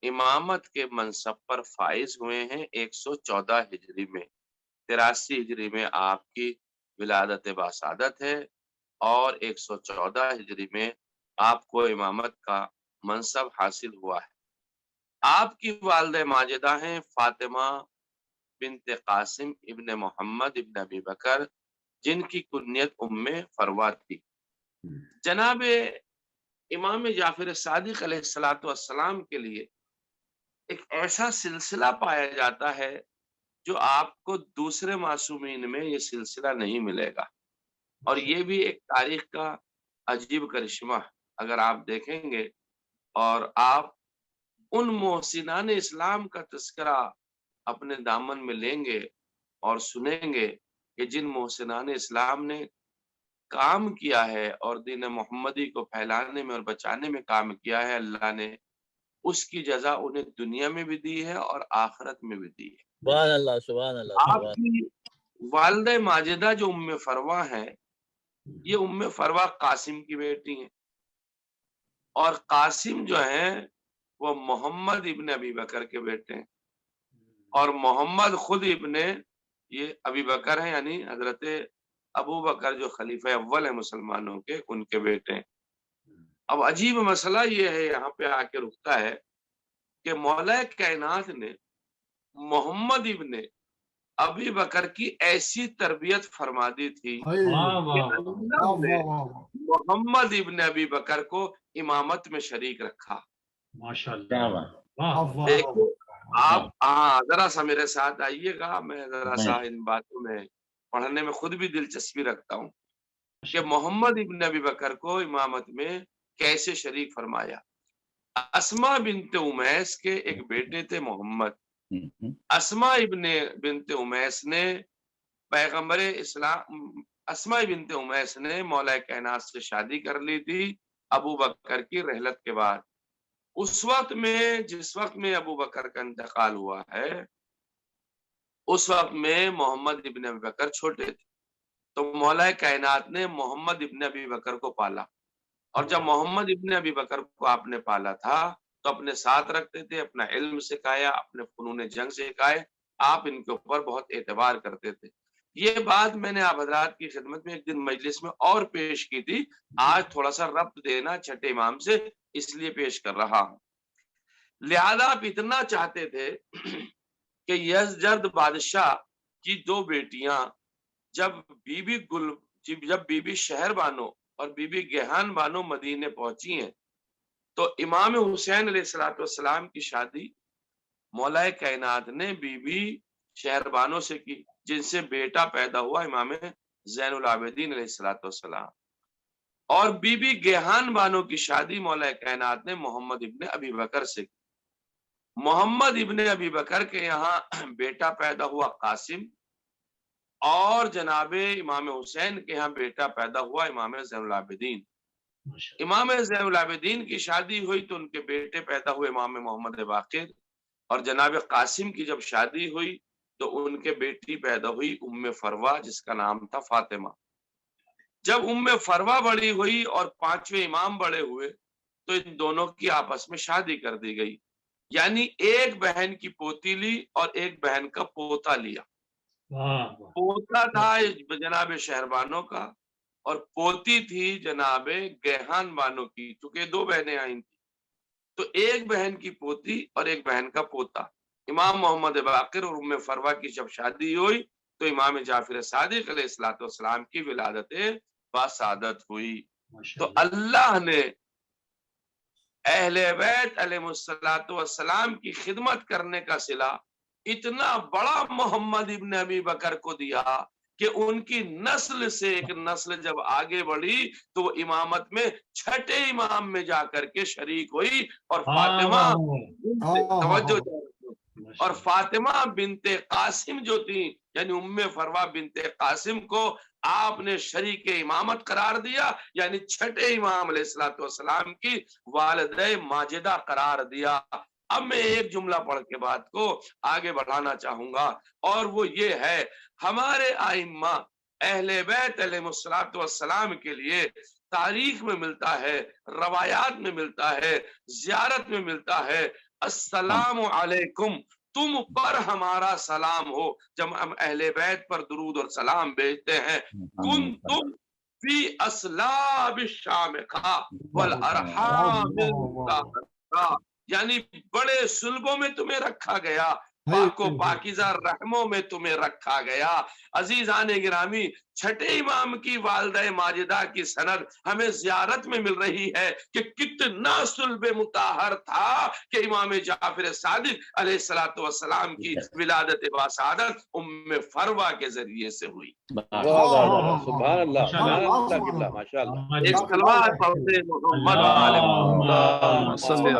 امامت کے منصب پر فائز ہوئے ہیں 114 ہجری میں. 83 ہجری میں آپ کی ولادت باسعادت ہے، اور 114 ہجری میں آپ کو امامت کا منصب حاصل ہوا ہے. آپ کی والدہ ماجدہ ہیں فاطمہ بنت قاسم ابن محمد ابن ابی بکر، جن کی کنیت ام فروا تھی. جناب امام جعفر صادق علیہ السلام کے لیے ایک ایسا سلسلہ پایا جاتا ہے جو آپ کو دوسرے معصومین میں یہ سلسلہ نہیں ملے گا. اور یہ بھی ایک تاریخ کا عجیب کرشمہ. اگر آپ دیکھیں گے اور آپ ان محسنان اسلام کا تذکرہ اپنے دامن میں لیں گے اور سنیں گے کہ جن محسنان اسلام نے کام کیا ہے اور دین محمدی کو پھیلانے میں اور بچانے میں کام کیا ہے، اللہ نے اس کی جزا انہیں دنیا میں بھی دی ہے اور آخرت میں بھی دی ہے. سبحان اللہ، سبحان اللہ. آپ کی والدہ ماجدہ جو ام فروا ہیں، یہ ام فروا قاسم کی بیٹی ہیں، اور قاسم جو ہیں وہ محمد ابن ابی بکر کے بیٹے ہیں، اور محمد خود ابن یہ ابی بکر ہیں، یعنی حضرت ابو بکر جو خلیفہ اول ہیں مسلمانوں کے، ان کے بیٹے ہیں. اب عجیب مسئلہ یہ ہے، یہاں پہ آ کے رکتا ہے کہ مولا کائنات نے محمد ابن ابی بکر کی ایسی تربیت فرما دی تھی کہ اللہ نے محمد ابن ابی بکر کو امامت میں شریک رکھا. دیکھو آپ ذرا سا میرے ساتھ آئیے گا، میں ذرا سا ان باتوں میں پڑھنے میں خود بھی دلچسپی رکھتا ہوں کہ محمد ابن ابی بکر کو امامت میں کیسے شریک فرمایا. اسما بنت امیس کے ایک بیٹے تھے محمد. اسما بنت امیس نے پیغمبر اسلام، اسما بنت امیس نے مولا کائنات سے شادی کر لی تھی ابو بکر کی رحلت کے بعد. اس وقت میں، جس وقت میں ابو بکر کا انتقال ہوا ہے، اس وقت میں محمد ابن ابی بکر چھوٹے تھے. تو مولا کائنات نے محمد ابن ابی بکر کو پالا، اور جب محمد ابن ابی بکر کو آپ نے پالا تھا تو اپنے ساتھ رکھتے تھے، اپنا علم سکھایا، اپنے فنون جنگ سکھائے، آپ ان کے اوپر بہت اعتبار کرتے تھے. یہ بات میں نے آپ حضرات کی خدمت میں ایک دن مجلس میں اور پیش کی تھی. آج تھوڑا سا ربط دینا چھٹے امام سے، اس لیے پیش کر رہا ہوں. لہذا آپ اتنا چاہتے تھے کہ یزدجرد بادشاہ کی 2 بیٹیاں جب بی بی شہر بانو اور بی بی گیہان بانو مدینے پہنچی ہیں، تو امام حسین علیہ السلام کی شادی مولا کائنات نے بی بی شہر بانو سے کی، جن سے بیٹا پیدا ہوا امام زین العابدین علیہ السلام. اور بی بی گیہان بانو کی شادی مولا کائنات نے محمد ابن ابی بکر سے کی. محمد ابن ابی بکر کے یہاں بیٹا پیدا ہوا قاسم، اور جناب امام حسین کے یہاں بیٹا پیدا ہوا امام زین العابدین. امام زین العابدین کی شادی ہوئی تو ان کے بیٹے پیدا ہوئے امام محمد باقر، اور جناب قاسم کی جب شادی ہوئی تو ان کے بیٹی پیدا ہوئی ام فروا، جس کا نام تھا فاطمہ. جب فروا بڑی ہوئی اور 5ویں امام بڑے ہوئے تو ان دونوں کی آپس میں شادی کر دی گئی، یعنی ایک بہن کی پوتی لی اور ایک بہن کا پوتا لیا۔ پوتا تھا جناب شہربانو کا اور پوتی تھی جناب گیہان بانو کی، چونکہ 2 بہنیں آئی تھیں، تو ایک بہن کی پوتی اور ایک بہن کا پوتا۔ امام محمد باقر اور فروا کی جب شادی ہوئی تو امام جعفر صادق علیہ السلام کی ولادت باسعادت ہوئی۔ تو اللہ نے اہل بیت علیہ السلام کی خدمت کرنے کا صلہ اتنا بڑا محمد ابن ابی بکر کو دیا کہ ان کی نسل سے ایک نسل جب آگے بڑھی تو وہ امامت میں 6ٹھے امام میں جا کر کے شریک ہوئی، اور فاطمہ بنت قاسم جو تھی، یعنی فروا بنت قاسم کو آپ نے شریک امامت قرار دیا، یعنی 6ٹھے امام علیہ السلام کی والدہ ماجدہ قرار دیا۔ اب میں ایک جملہ پڑھ کے بات کو آگے بڑھانا چاہوں گا، اور وہ یہ ہے، ہمارے ائمہ اہل بیت علیہ السلام کے لیے تاریخ میں ملتا ہے، روایات میں ملتا ہے، زیارت میں ملتا ہے، السلام علیکم، تم پر ہمارا سلام ہو۔ جب ہم اہل بیت پر درود اور سلام بھیجتے ہیں، کنتم فی اسلاب الشامخہ والارحام المطہرہ، یعنی بڑے صلبوں میں تمہیں رکھا گیا، پاک و پاکیزہ رحموں میں تمہیں رکھا گیا۔ عزیزان گرامی، 6ٹھے امام کی والدہ ماجدہ کی سند ہمیں زیارت میں مل رہی ہے کہ کتنا صلب مطہر تھا کہ امام جعفر صادق علیہ السلام کی ولادت باسعادت فروا کے ذریعے سے ہوئی۔ سبحان اللہ، ماشاء اللہ۔ ایک صلوات پڑھتے محمد وآل محمد صلی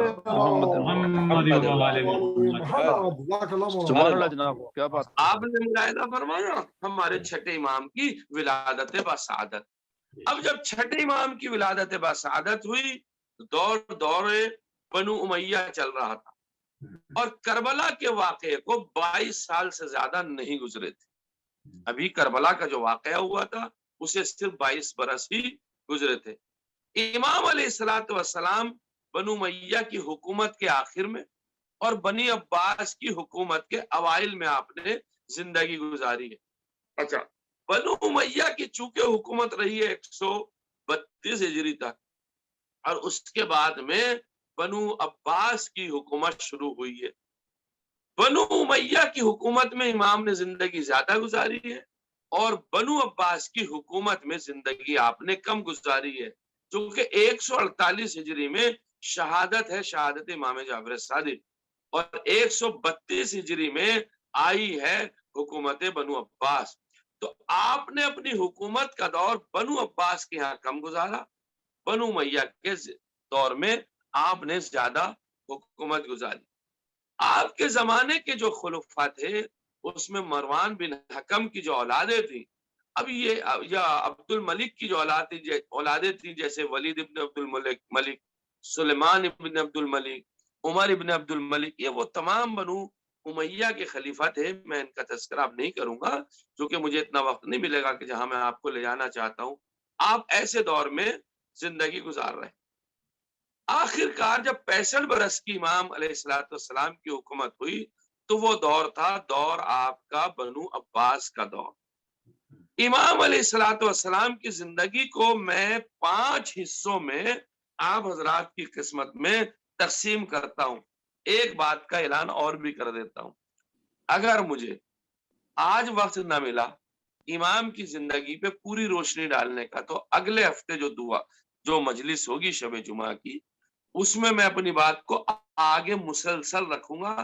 آپ نے ملاحظہ فرمایا ہمارے 6ٹھے امام کی ولادت باسعادت۔ اب جب 6ٹھے امام کی ولادت باسعادت ہوئی، دور بنو امیہ چل رہا تھا، اور کربلا کے واقعے کو 22 سال سے زیادہ نہیں گزرے تھے۔ ابھی کربلا کا جو واقعہ ہوا تھا اسے صرف 22 برس ہی گزرے تھے۔ امام علیہ السلام بنو امیہ کی حکومت کے آخر میں اور بنی عباس کی حکومت کے اوائل میں آپ نے زندگی گزاری ہے۔ اچھا، بنو امیہ کی چونکہ حکومت رہی ہے 132 ہجری تک، اور اس کے بعد میں بنو عباس کی حکومت شروع ہوئی ہے۔ بنو امیہ کی حکومت میں امام نے زندگی زیادہ گزاری ہے، اور بنو عباس کی حکومت میں زندگی آپ نے کم گزاری ہے، چونکہ 148 ہجری میں شہادت ہے، شہادت امام جعفر صادق، اور 132 ہجری میں آئی ہے حکومت بنو عباس۔ تو آپ نے اپنی حکومت کا دور بنو عباس کے ہاں کم گزارا، بنو امیہ کے دور میں آپ نے زیادہ حکومت گزاری۔ آپ کے زمانے کے جو خلفاء تھے اس میں مروان بن حکم کی جو اولادیں تھیں، اب یہ یا عبد الملک کی جو اولادیں تھیں، جیسے ولید ابن عبد الملک، سلیمان ابن عبد الملک، عمر ابن عبد الملک، یہ وہ تمام بنو امیہ کے خلیفہ تھے۔ میں ان کا تذکرہ اب نہیں کروں گا کیونکہ مجھے اتنا وقت نہیں ملے گا کہ جہاں میں آپ کو لے جانا چاہتا ہوں۔ آپ ایسے دور میں زندگی گزار رہے۔ آخر کار جب 65 برس کی امام علیہ السلام کی حکومت ہوئی تو وہ دور تھا دور آپ کا بنو عباس کا دور۔ امام علیہ السلام کی زندگی کو میں 5 حصوں میں آپ حضرات کی قسمت میں تقسیم کرتا ہوں۔ ایک بات کا اعلان اور بھی کر دیتا ہوں، اگر مجھے آج وقت نہ ملا امام کی زندگی پہ پوری روشنی ڈالنے کا، تو اگلے ہفتے جو مجلس ہوگی شب جمعہ کی، اس میں اپنی بات کو آگے مسلسل رکھوں گا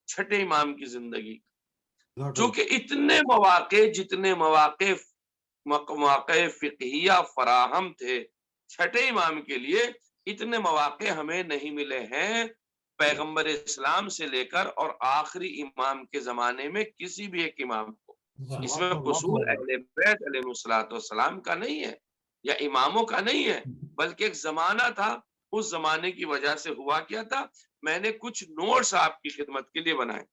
6ٹھے امام کی زندگی، جو کہ اتنے مواقع، جتنے مواقع فقہیہ فراہم تھے 6ٹھے امام کے لیے، اتنے مواقع ہمیں نہیں ملے ہیں پیغمبر اسلام سے لے کر اور آخری امام کے زمانے میں کسی بھی ایک امام کو۔ اس میں قصور اہل بیت علیہ السلام کا نہیں ہے یا اماموں کا نہیں ہے، بلکہ ایک زمانہ تھا، اس زمانے کی وجہ سے ہوا کیا تھا۔ میں نے کچھ نوٹس آپ کی خدمت کے لیے بنائے۔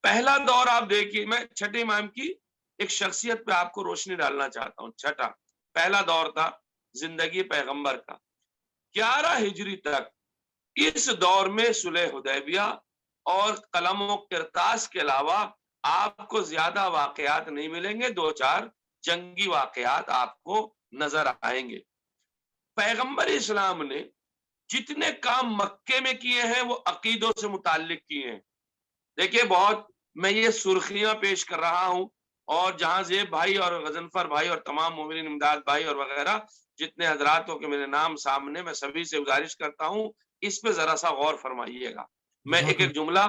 پہلا دور آپ دیکھیے، میں 6ٹھے امام کی ایک شخصیت پہ آپ کو روشنی ڈالنا چاہتا ہوں۔ 6ٹھا پہلا دور تھا زندگی پیغمبر کا. 11 ہجری تک اس دور میں صلح حدیبیہ اور قلم و کرتاس کے علاوہ آپ کو زیادہ واقعات نہیں ملیں گے. 2-4 جنگی واقعات آپ کو نظر آئیں گے. پیغمبر اسلام نے جتنے کام مکے میں کیے ہیں وہ عقیدوں سے متعلق کیے ہیں. دیکھیے بہت میں یہ سرخیاں پیش کر رہا ہوں، اور جہاں زیب بھائی اور غضنفر بھائی اور تمام مومنین امداد بھائی اور وغیرہ جتنے حضرات ہو کہ میرے نام سامنے، میں سبھی سے گزارش کرتا ہوں اس پہ ذرا سا غور فرمائیے گا. میں ایک ایک جملہ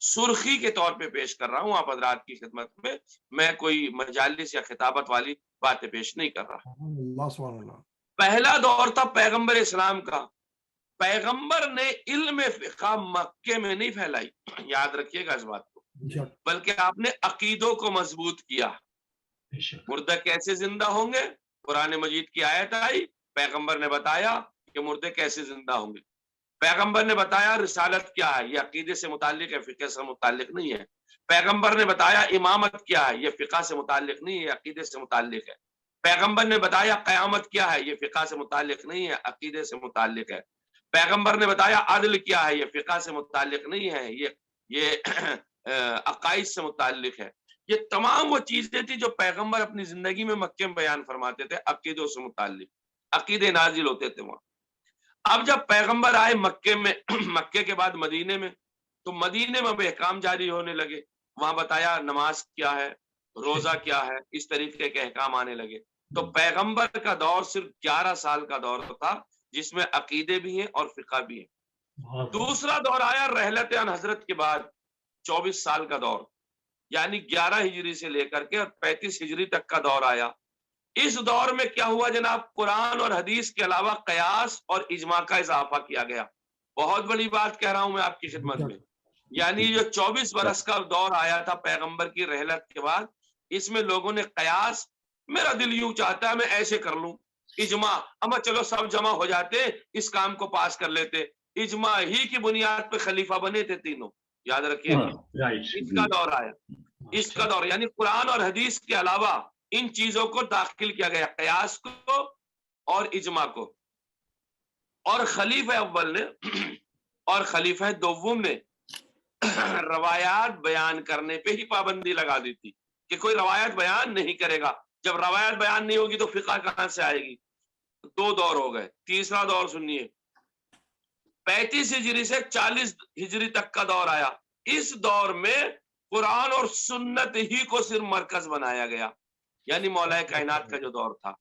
سرخی کے طور پہ پیش کر رہا ہوں آپ حضرات کی خدمت میں کوئی مجالس یا خطابت والی باتیں پیش نہیں کر رہا. اللہ سبحان اللہ. پہلا دور تھا پیغمبر اسلام کا. پیغمبر نے علم فقہ مکے میں نہیں پھیلائی، یاد رکھیے گا اس بات کو، بلکہ آپ نے عقیدوں کو مضبوط کیا. مردہ کیسے زندہ ہوں گے؟ قرآن مجید کی آیت آئی، پیغمبر نے بتایا کہ مردے کیسے زندہ ہوں گے. پیغمبر نے بتایا رسالت کیا ہے، یہ عقیدے سے متعلق ہے، فقہ سے متعلق نہیں ہے. پیغمبر نے بتایا امامت کیا ہے، یہ فقہ سے متعلق نہیں ہے، عقیدے سے متعلق ہے. پیغمبر نے بتایا قیامت کیا ہے، یہ فقہ سے متعلق نہیں ہے، عقیدے سے متعلق ہے. پیغمبر نے بتایا عدل کیا ہے، یہ فقہ سے متعلق نہیں ہے، یہ عقائد سے متعلق ہے. یہ تمام وہ چیزیں تھی جو پیغمبر اپنی زندگی میں مکے میں بیان فرماتے تھے، عقیدوں سے متعلق، عقیدے نازل ہوتے تھے وہاں. اب جب پیغمبر آئے مکے میں، مکے کے بعد مدینے میں، تو مدینے میں احکام جاری ہونے لگے. وہاں بتایا نماز کیا ہے، روزہ کیا ہے، اس طریقے کے احکام آنے لگے. تو پیغمبر کا دور صرف 11 سال کا دور تھا جس میں عقیدے بھی ہیں اور فقہ بھی ہیں. دوسرا دور آیا رحلت عن حضرت کے بعد، 24 سال کا دور، یعنی 11 ہجری سے لے کر کے 35 ہجری تک کا دور آیا. اس دور میں کیا ہوا جناب؟ قرآن اور حدیث کے علاوہ قیاس اور اجماع کا اضافہ کیا گیا. بہت بڑی بات کہہ رہا ہوں میں آپ کی خدمت میں. یعنی جو 24 برس کا دور آیا تھا پیغمبر کی رحلت کے بعد، اس میں لوگوں نے قیاس، میرا دل یوں چاہتا ہے میں ایسے کر لوں، اجماع، اما چلو سب جمع ہو جاتے اس کام کو پاس کر لیتے. اجماع ہی کی بنیاد پہ خلیفہ بنے تھے تینوں، یاد رکھیے. اس کا دور آیا، اس کا دور، یعنی قرآن اور حدیث کے علاوہ ان چیزوں کو داخل کیا گیا، قیاس کو اور اجماع کو. اور خلیفہ اول نے اور خلیفہ دوم نے روایات بیان کرنے پہ ہی پابندی لگا دی تھی کہ کوئی روایت بیان نہیں کرے گا. جب روایت بیان نہیں ہوگی تو فقہ کہاں سے آئے گی؟ 2 دور ہو گئے. تیسرا دور سنیے، 35 ہجری سے 40 ہجری تک کا دور آیا. اس دور میں قرآن اور سنت ہی کو صرف مرکز بنایا گیا. یعنی مولا کائنات کا جو دور تھا،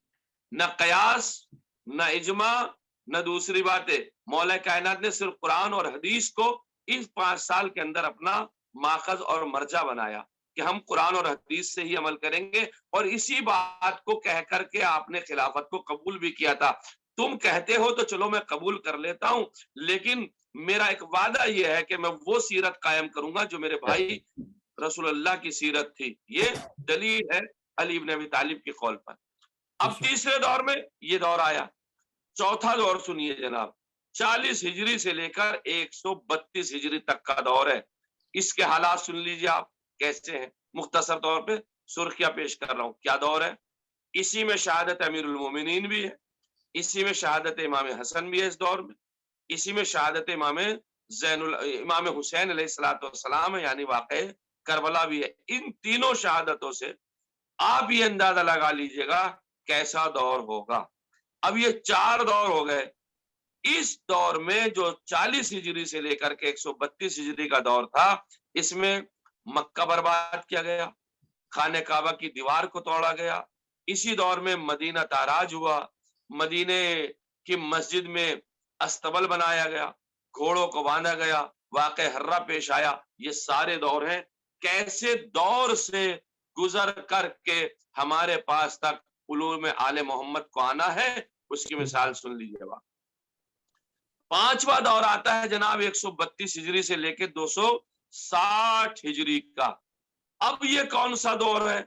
نہ قیاس، نہ اجماع، نہ دوسری باتیں. مولا کائنات نے صرف قرآن اور حدیث کو اس 5 سال کے اندر اپنا ماخذ اور مرجع بنایا کہ ہم قرآن اور حدیث سے ہی عمل کریں گے. اور اسی بات کو کہہ کر کے آپ نے خلافت کو قبول بھی کیا تھا. تم کہتے ہو تو چلو میں قبول کر لیتا ہوں، لیکن میرا ایک وعدہ یہ ہے کہ میں وہ سیرت قائم کروں گا جو میرے بھائی رسول اللہ کی سیرت تھی. یہ دلیل ہے علی بن ابی طالب کی قول پر. اب تیسرے دور میں یہ دور آیا. چوتھا دور سنیے جناب، 40 ہجری سے لے کر 132 ہجری تک کا دور ہے. اس کے حالات سن لیجیے آپ کیسے ہیں. مختصر طور پہ سرخیاں پیش کر رہا ہوں. کیا دور ہے؟ اسی میں شہادت امیر المومنین بھی ہے، اسی میں شہادت امام حسن بھی ہے اس دور میں، اسی میں شہادت امام حسین علیہ الصلوۃ والسلام ہے، یعنی واقع کربلا بھی ہے. ان تینوں شہادتوں سے آپ یہ اندازہ لگا لیجئے گا کیسا دور ہوگا. اب یہ 4 دور ہو گئے. اس دور میں جو 40 ہجری سے لے کر کے 132 ہجری کا دور تھا، اس میں مکہ برباد کیا گیا، خانہ کعبہ کی دیوار کو توڑا گیا. اسی دور میں مدینہ تاراج ہوا، مدینے کی مسجد میں استبل بنایا گیا، گھوڑوں کو باندھا گیا، واقع ہررا پیش آیا. یہ سارے دور ہیں. کیسے دور سے گزر کر کے ہمارے پاس تک علوم آل محمد کو آنا ہے، اس کی مثال سن لیجیے گا. 5واں دور آتا ہے جناب 132 ہجری سے لے کے 260 ہجری کا. اب یہ کون سا دور ہے؟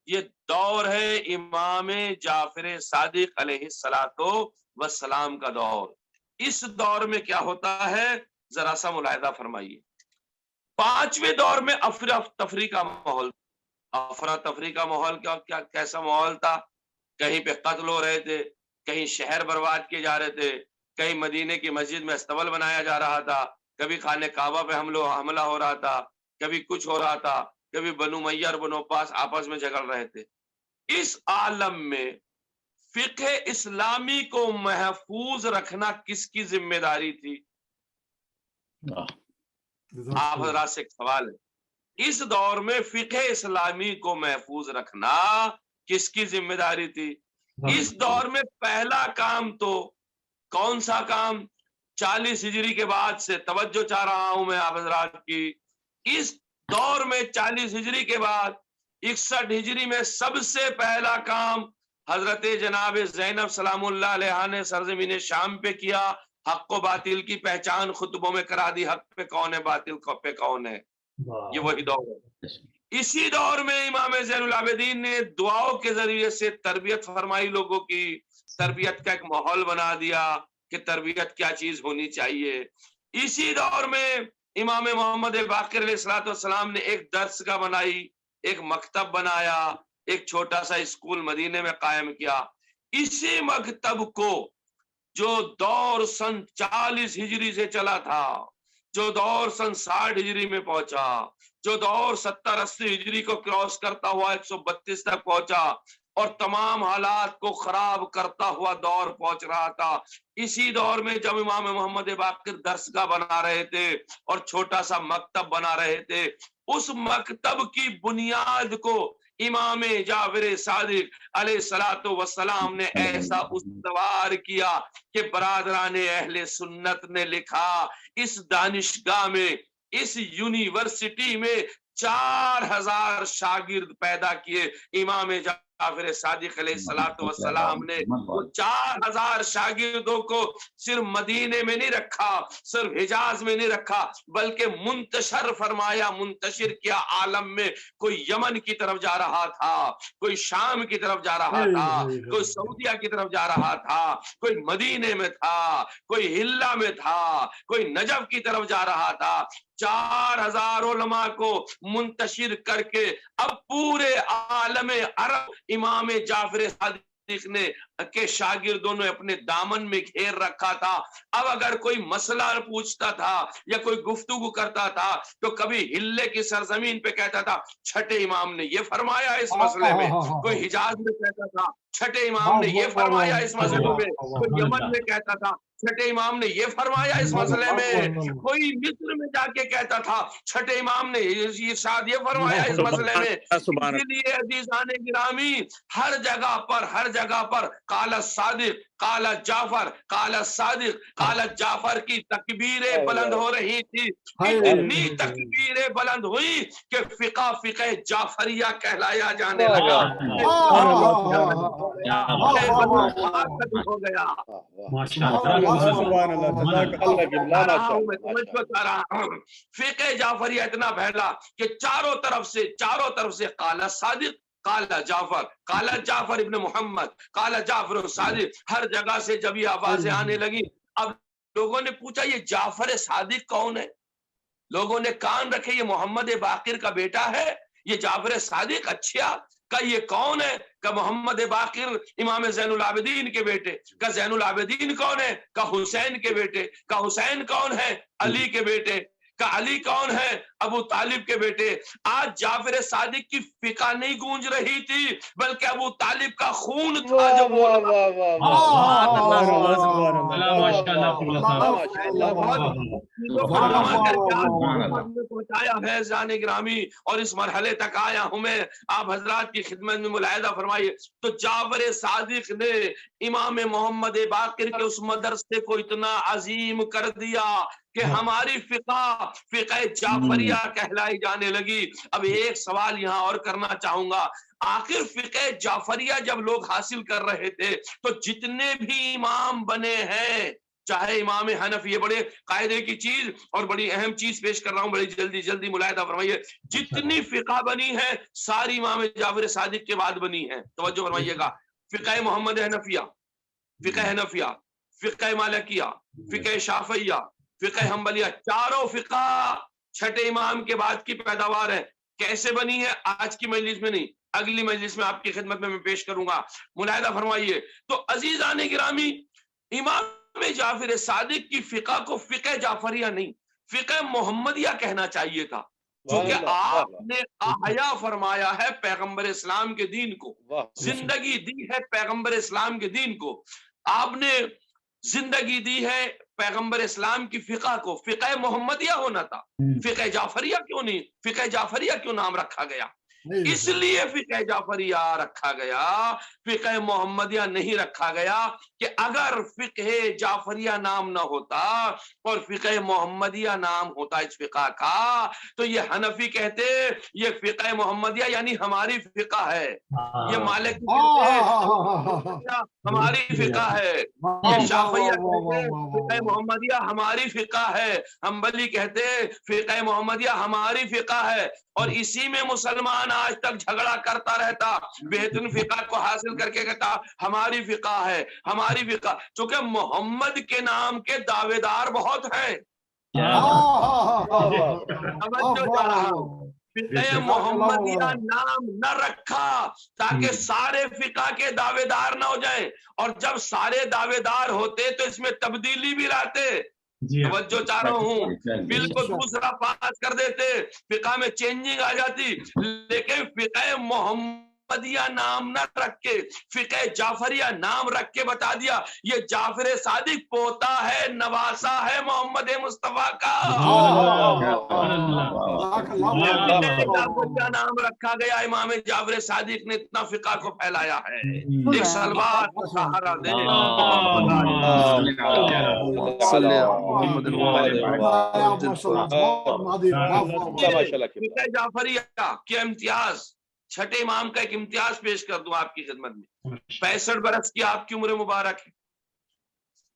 یہ دور ہے امام جعفر صادق علیہ السلام کا دور. اس دور میں کیا ہوتا ہے ذرا سا ملاحظہ فرمائیے. 5ویں دور میں افراتفری کا ماحول. افراتفری کا ماحول کیسا ماحول تھا؟ کہیں پہ قتل ہو رہے تھے، کہیں شہر برباد کیے جا رہے تھے، کہیں مدینے کی مسجد میں استبل بنایا جا رہا تھا، کبھی خانہ کعبہ پہ حملہ ہو رہا تھا، کبھی کچھ ہو رہا تھا، کبھی بنو امیہ اور بنو عباس آپس میں جھگڑ رہے تھے. اس عالم میں فقہ اسلامی کو محفوظ رکھنا کس کی ذمہ داری تھی؟ آپ حضرات سے ایک سوال ہے، اس دور میں فقہ اسلامی کو محفوظ رکھنا کس کی ذمہ داری تھی؟ اس دور میں پہلا کام تو کون سا کام؟ 40 ہجری کے بعد سے توجہ چاہ رہا ہوں میں آپ حضرات کی، اس دور میں 40 ہجری کے بعد 61 ہجری میں سب سے پہلا کام حضرت جناب زینب سلام اللہ علیہ نے سرزمین شام پہ کیا. حق و باطل کی پہچان خطبوں میں کرا دی، حق پہ کون ہے باطل پہ کون ہے. یہ وہی دور ہے. اسی دور میں امام زین العابدین نے دعاؤں کے ذریعے سے تربیت فرمائی، لوگوں کی تربیت کا ایک ماحول بنا دیا کہ تربیت کیا چیز ہونی چاہیے. اسی دور میں امام محمد باقر علیہ السلام نے ایک درسگاہ بنائی، ایک مکتب بنایا، ایک چھوٹا سا اسکول مدینے میں قائم کیا. اسی مکتب کو جو دور سن 40 ہجری سے چلا تھا، جو دور سن 60 ہجری میں پہنچا، جو دور 70-80 ہجری کو کراس کرتا ہوا 132 تک پہنچا اور تمام حالات کو خراب کرتا ہوا دور پہنچ رہا تھا، اسی دور میں جب امام محمد باقر درسگاہ بنا رہے تھے اور چھوٹا سا مکتب بنا رہے تھے، اس مکتب کی بنیاد کو امام جعفر صادق علیہ الصلوۃ والسلام نے ایسا استوار کیا کہ برادران اہل سنت نے لکھا اس دانشگاہ میں، اس یونیورسٹی میں 4000 شاگرد پیدا کیے. امام جعفر صادق علیہ السلام نے 4000 شاگردوں کو صرف مدینے میں نہیں رکھا، صرف حجاز میں نہیں رکھا، بلکہ منتشر فرمایا، منتشر کیا عالم میں. کوئی یمن کی طرف جا رہا تھا، کوئی شام کی طرف جا رہا تھا، کوئی سعودیہ کی طرف جا رہا تھا، کوئی مدینے میں تھا، کوئی ہلہ میں تھا، کوئی نجف کی طرف جا رہا تھا. 4000 علماء کو منتشر کر کے اب پورے عالم عرب امام جعفر صادق نے کے شاگردوں نے اپنے دامن میں گھیر رکھا تھا. اب اگر کوئی مسئلہ پوچھتا تھا یا کوئی گفتگو کرتا تھا تو کبھی ہلے کی سرزمین پہ کہتا تھا چھٹے امام نے یہ فرمایا اس مسئلے میں، کوئی حجاز میں کہتا تھا چھٹے امام نے یہ فرمایا اس مسئلے میں، کوئی یمن میں کہتا تھا چھٹے امام نے یہ فرمایا اس مسئلے میں، کوئی مصر میں جا کے کہتا تھا چھٹے امام نے یہ فرمایا اس مسئلے میں. اسی لیے عزیزان گرامی ہر جگہ پر قال صادق، قال جعفر، قال صادق، قال جعفر کی تکبیریں بلند ہو رہی تھی. اتنی تکبیریں بلند ہوئی کہ فقہ جعفریہ کہلایا جانے لگا. ہو گیا. فقہ جعفریہ اتنا پھیلا کہ چاروں طرف سے قال صادق، قال جعفر، قال جعفر ابن محمد، قال جعفر صادق، ہر جگہ سے جب یہ آوازیں آنے لگی. اب لوگوں نے پوچھا یہ جعفر صادق کون ہے؟ لوگوں نے کان رکھے یہ محمد باقر کا بیٹا ہے، یہ جعفر صادق اچھا کہ یہ کون ہے؟ کہ محمد باقر امام زین العابدین کے بیٹے. کہ زین العابدین کون ہے؟ کہ حسین کے بیٹے. کہ حسین کون ہے؟ علی کے بیٹے. کہ علی کون ہے؟ ابو طالب کے بیٹے. آج جعفر صادق کی فقہ نہیں گونج رہی تھی بلکہ ابو طالب کا خون تھا جو پہنچایا ہے. جان گرامی اور اس مرحلے تک آیا ہوں میں، آپ حضرات کی خدمت میں ملاحظہ فرمائیے. تو جعفر صادق نے امام محمد باقر کے اس مدرسے کو اتنا عظیم کر دیا کہ ہماری فقہ جعفریہ کہلائی جانے لگی. اب ایک سوال یہاں اور کرنا چاہوں گا، آخر فقہ جعفریہ جب لوگ حاصل کر رہے تھے تو جتنے بھی امام بنے ہیں، چاہے امام حنفی، یہ بڑے قاعدے کی چیز اور بڑی اہم چیز پیش کر رہا ہوں، بڑی جلدی ملاحظہ فرمائیے. جتنی فقہ بنی ہے ساری امام جعفر صادق کے بعد بنی ہے. توجہ فرمائیے گا. فقہ محمد حنفیہ، فقہ مالکیہ، فقہ شافعیہ، فقہ حنبلیہ، چاروں فقہ چھٹے امام کے بعد کی پیداوار ہے. کیسے بنی ہے؟ آج کی مجلس میں نہیں، اگلی مجلس میں آپ کی خدمت میں پیش کروں گا، ملاحظہ فرمائیے۔ تو عزیزان گرامی، امام جعفر صادق کی فقہ کو فقہ جعفریہ نہیں، فقہ محمدیہ کہنا چاہیے تھا، کیونکہ آپ نے احیا فرمایا ہے پیغمبر اسلام کے دین کو، زندگی دی ہے پیغمبر اسلام کے دین کو، آپ نے زندگی دی ہے پیغمبر اسلام کی فقہ کو، فقہ محمدیہ ہونا تھا، فقہ جعفریہ کیوں نہیں؟ فقہ جعفریہ کیوں نام رکھا گیا؟ اس لیے فقہ جعفریہ رکھا گیا، فقہ محمدیہ نہیں رکھا گیا، کہ اگر فقہ جعفریہ نام نہ ہوتا اور فقہ محمدیہ نام ہوتا اس فقہ کا، تو یہ حنفی کہتے یہ فقہ محمدیہ یعنی ہماری فقہ ہے، یہ مالک کہتے ہماری فقہ ہے، یہ شافعیہ کہتے فقہ محمدیہ ہماری فقہ ہے، حنبلی کہتے فقہ محمدیہ ہماری فقہ ہے، اور اسی میں مسلمان آج تک جھگڑا کرتا رہتا، بہترین فقہ کو حاصل کر کے کہتا ہماری فقہ ہے، ہماری فقہ، چونکہ محمد کے نام کے دعوے دار بہت ہیں۔ فقہ محمدیہ نام نہ رکھا تاکہ سارے فقہ کے دعوے دار نہ ہو جائیں، اور جب سارے دعوے دار ہوتے تو اس میں تبدیلی بھی لاتے، توجہ چاہ رہا ہوں، بل کو دوسرا پاس کر دیتے، فقہ میں چینجنگ آ جاتی، لیکن فقہ محمدیہ نام نہ رکھ کے فقہ جعفریہ نام رکھ کے بتا دیا یہ جعفر صادق پوتا ہے، نواسا ہے محمد مصطفیٰ کا، جعفریہ نام رکھا گیا، امام جعفر صادق نے اتنا فقہ کو پھیلایا ہے۔ ایک سلوات کا سہارا دے فقہ جعفریہ کے امتیاز، چھٹے امام کا ایک امتیاز پیش کر دوں آپ کی خدمت میں۔ 65 برس کی آپ کی عمر مبارک ہے،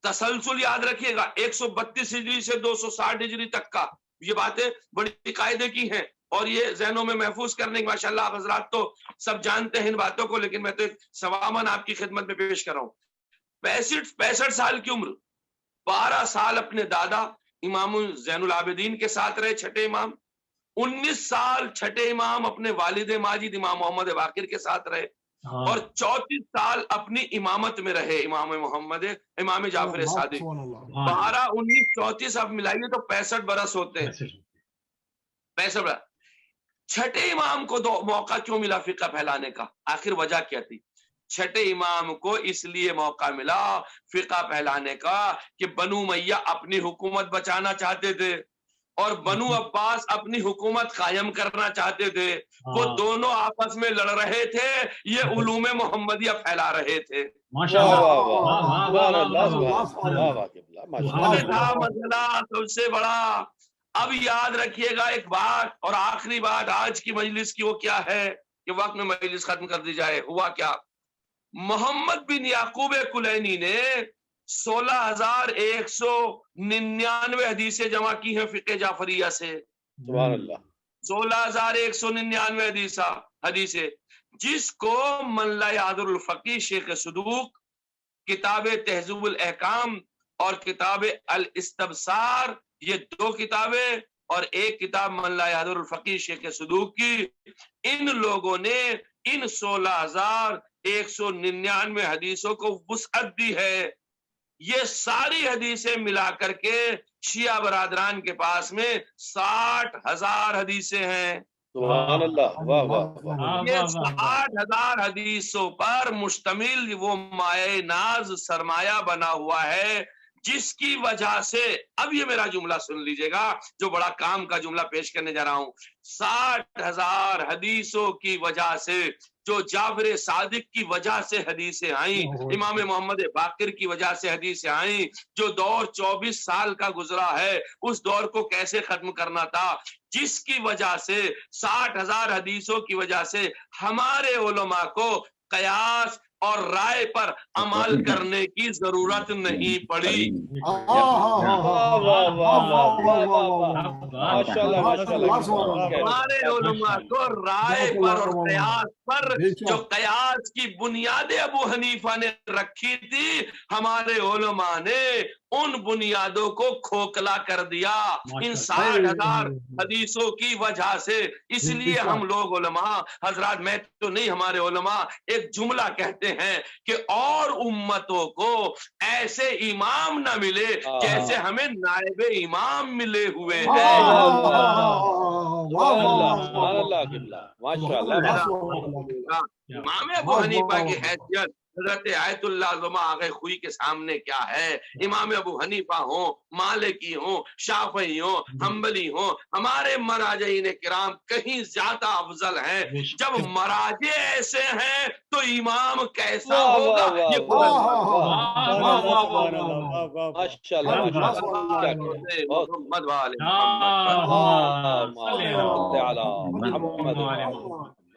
تسلسل یاد رکھیے گا 132 ہجری سے 260 ہجری تک کا، یہ باتیں بڑی قاعدے کی ہیں اور یہ ذہنوں میں محفوظ کرنے کی، ماشاءاللہ آپ حضرات تو سب جانتے ہیں ان باتوں کو، لیکن میں تو سوامن آپ کی خدمت میں پیش کر رہا ہوں۔ 65 سال کی عمر، 12 سال اپنے دادا امام زین العابدین کے ساتھ رہے چھٹے امام، 19 سال چھٹے امام اپنے والد ماجد امام محمد باقر کے ساتھ رہے، اور 34 سال اپنی امامت میں رہے امام جعفر صادق۔ 12 19 34 آپ ملائیے تو 65 برس ہوتے ہیں، 65 برس۔ چھٹے امام کو موقع کیوں ملا فقہ پھیلانے کا؟ آخر وجہ کیا تھی؟ چھٹے امام کو اس لیے موقع ملا فقہ پھیلانے کا کہ بنو امیہ اپنی حکومت بچانا چاہتے تھے اور بنو عباس اپنی حکومت قائم کرنا چاہتے تھے، وہ دونوں آپس میں لڑ رہے تھے، یہ علوم محمدیہ پھیلا رہے تھے۔ مسئلہ سب سے بڑا۔ اب یاد رکھیے گا ایک بات اور آخری بات آج کی مجلس کی، وہ کیا ہے کہ وقت میں مجلس ختم کر دی جائے۔ ہوا کیا؟ محمد بن یعقوب کلینی نے 16,199 حدیثیں جمع کی ہیں فقہ جعفریہ سے، سبحان اللہ، 16,199 حدیثیں، جس کو من لا یعذر الفقیہ شیخ صدوق کتاب تہذیب الاحکام اور کتاب الاستبصار، یہ 2 کتابیں اور ایک کتاب من لا یعذر الفقیہ شیخ صدوق کی، ان لوگوں نے ان 16,199 حدیثوں کو وسعت دی ہے۔ یہ ساری حدیثیں ملا کر کے شیعہ برادران کے پاس میں 60,000 حدیثیں ہیں۔ سبحان اللہ، واہ واہ واہ۔ یہ 60,000 حدیثوں پر مشتمل وہ مائے ناز سرمایہ بنا ہوا ہے، جس کی وجہ سے اب یہ میرا جملہ سن لیجئے گا جو بڑا کام کا جملہ پیش کرنے جا رہا ہوں۔ 60,000 حدیثوں کی وجہ سے، جو جعفر صادق کی وجہ سے حدیثیں آئیں، امام محمد باقر کی وجہ سے حدیثیں آئیں، جو دور 24 سال کا گزرا ہے اس دور کو کیسے ختم کرنا تھا، جس کی وجہ سے 60,000 حدیثوں کی وجہ سے ہمارے علماء کو قیاس اور رائے پر عمل کرنے کی ضرورت نہیں پڑی. ہمارے علماء کو رائے پر اور قیاس پر جو قیاس کی بنیادیں ابو حنیفہ نے رکھی تھی، ہمارے علماء نے ان بنیادوں کو کھوکھلا کر دیا ان 60,000 حدیثوں کی وجہ سے. اس لیے ہم لوگ علماء حضرات، میں تو نہیں، ہمارے علماء ایک جملہ کہتے ہیں کہ اور امتوں کو ایسے امام نہ ملے جیسے ہمیں نائب امام ملے ہوئے ہیں. امام ابو حنیفہ کی حیثیت حضرت آیت اللہ علامہ آغا خوئی کے سامنے کیا ہے؟ امام ابو حنیفہ ہوں، مالکی ہوں، شافعی ہوں، حنبلی ہوں، ہمارے مراجعین کرام کہیں زیادہ افضل ہیں. جب مراجع ایسے ہیں تو امام کیسا ہوگا؟ یہ محمد والے